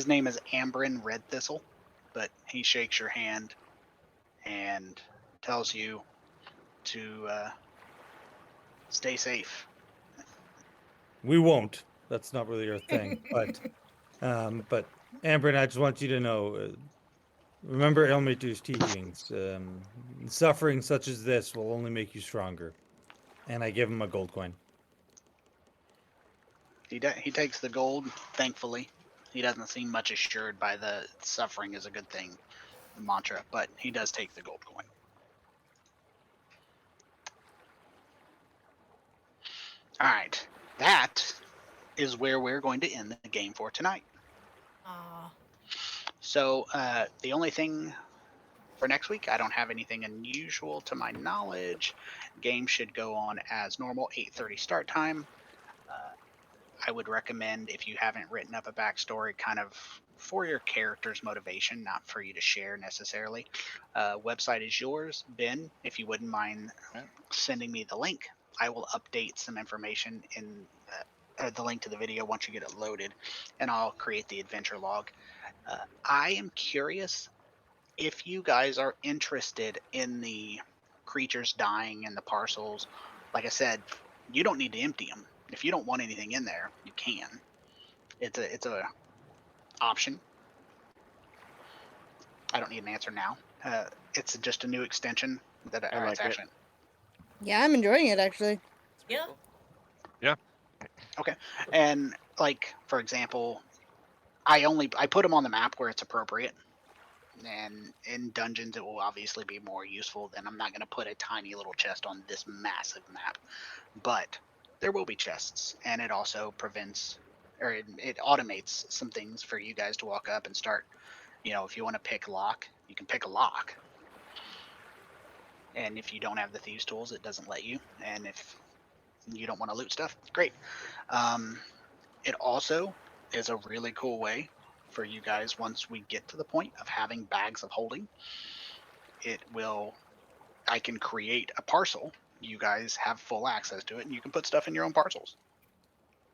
name is Ambrin Red Thistle, but he shakes your hand and tells you to stay safe. We won't. That's not really our thing, but Amber, I just want you to know. Remember Elmitu's teachings. Suffering such as this will only make you stronger. And I give him a gold coin. He takes the gold, thankfully. He doesn't seem much assured by the suffering is a good thing mantra, but he does take the gold coin. All right, that is where we're going to end the game for tonight. Aw. So the only thing for next week, I don't have anything unusual to my knowledge. Game should go on as normal, 8:30 start time. I would recommend, if you haven't written up a backstory, kind of for your character's motivation, not for you to share necessarily. Website is yours, Ben. If you wouldn't mind sending me the link, I will update some information in the link to the video once you get it loaded, and I'll create the adventure log. I am curious if you guys are interested in the creatures dying and the parcels. Like I said, you don't need to empty them. If you don't want anything in there, you can. It's a option. I don't need an answer now. It's just a new extension that I like it's it. actually Yeah, I'm enjoying it actually. It's pretty Yeah. cool. okay. And like for example, I put them on the map where it's appropriate. And in dungeons, it will obviously be more useful than I'm not going to put a tiny little chest on this massive map. But there will be chests, and it also prevents or it automates some things for you guys to walk up and start. If you want to pick lock, you can pick a lock. And if you don't have the thieves tools, it doesn't let you. And if you don't want to loot stuff, great. It also is a really cool way for you guys once we get to the point of having bags of holding. I can create a parcel. You guys have full access to it, and you can put stuff in your own parcels.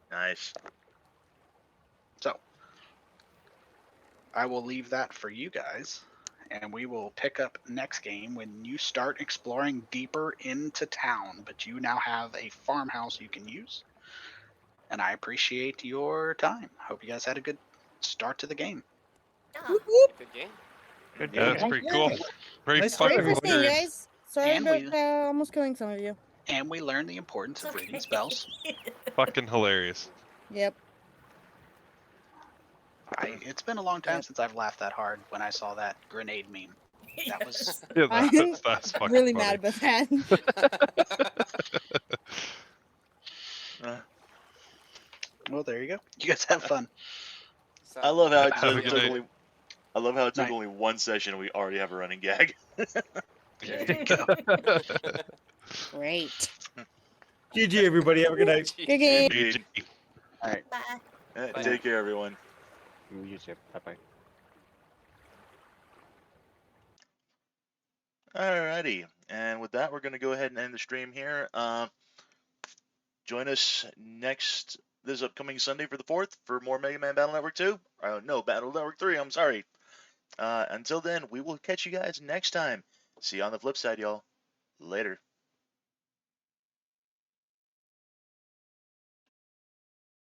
Nice. So I will leave that for you guys, and we will pick up next game when you start exploring deeper into town. But you now have a farmhouse you can use, and I appreciate your time. Hope you guys had a good start to the game. Yeah. Whoop, Good game. Good Yeah, game. that's pretty Yeah. cool. Very Nice Great try, fucking for seeing, hilarious. guys. Sorry And about we- almost killing some of you. And we learned the importance It's of reading okay. spells. Fucking hilarious. Yep. It's been a long time Yep. since I've laughed that hard when I saw that grenade meme. That was Yeah, I'm that's fucking really funny. mad about that. well. There you go. You guys have fun. I love how Have a it good took night. only. I love how it took Night. only one session and we already have a running gag. There you go. Great. GG, everybody. Have a good night. Good game. GG. All right. Bye. Bye. Take care, everyone. You too. Bye bye. Alrighty, and with that, we're going to go ahead and end the stream here. Join us this upcoming Sunday for the 4th for more Mega Man Battle Network 2. No, Battle Network 3, I'm sorry. Until then, we will catch you guys next time. See you on the flip side, y'all. Later.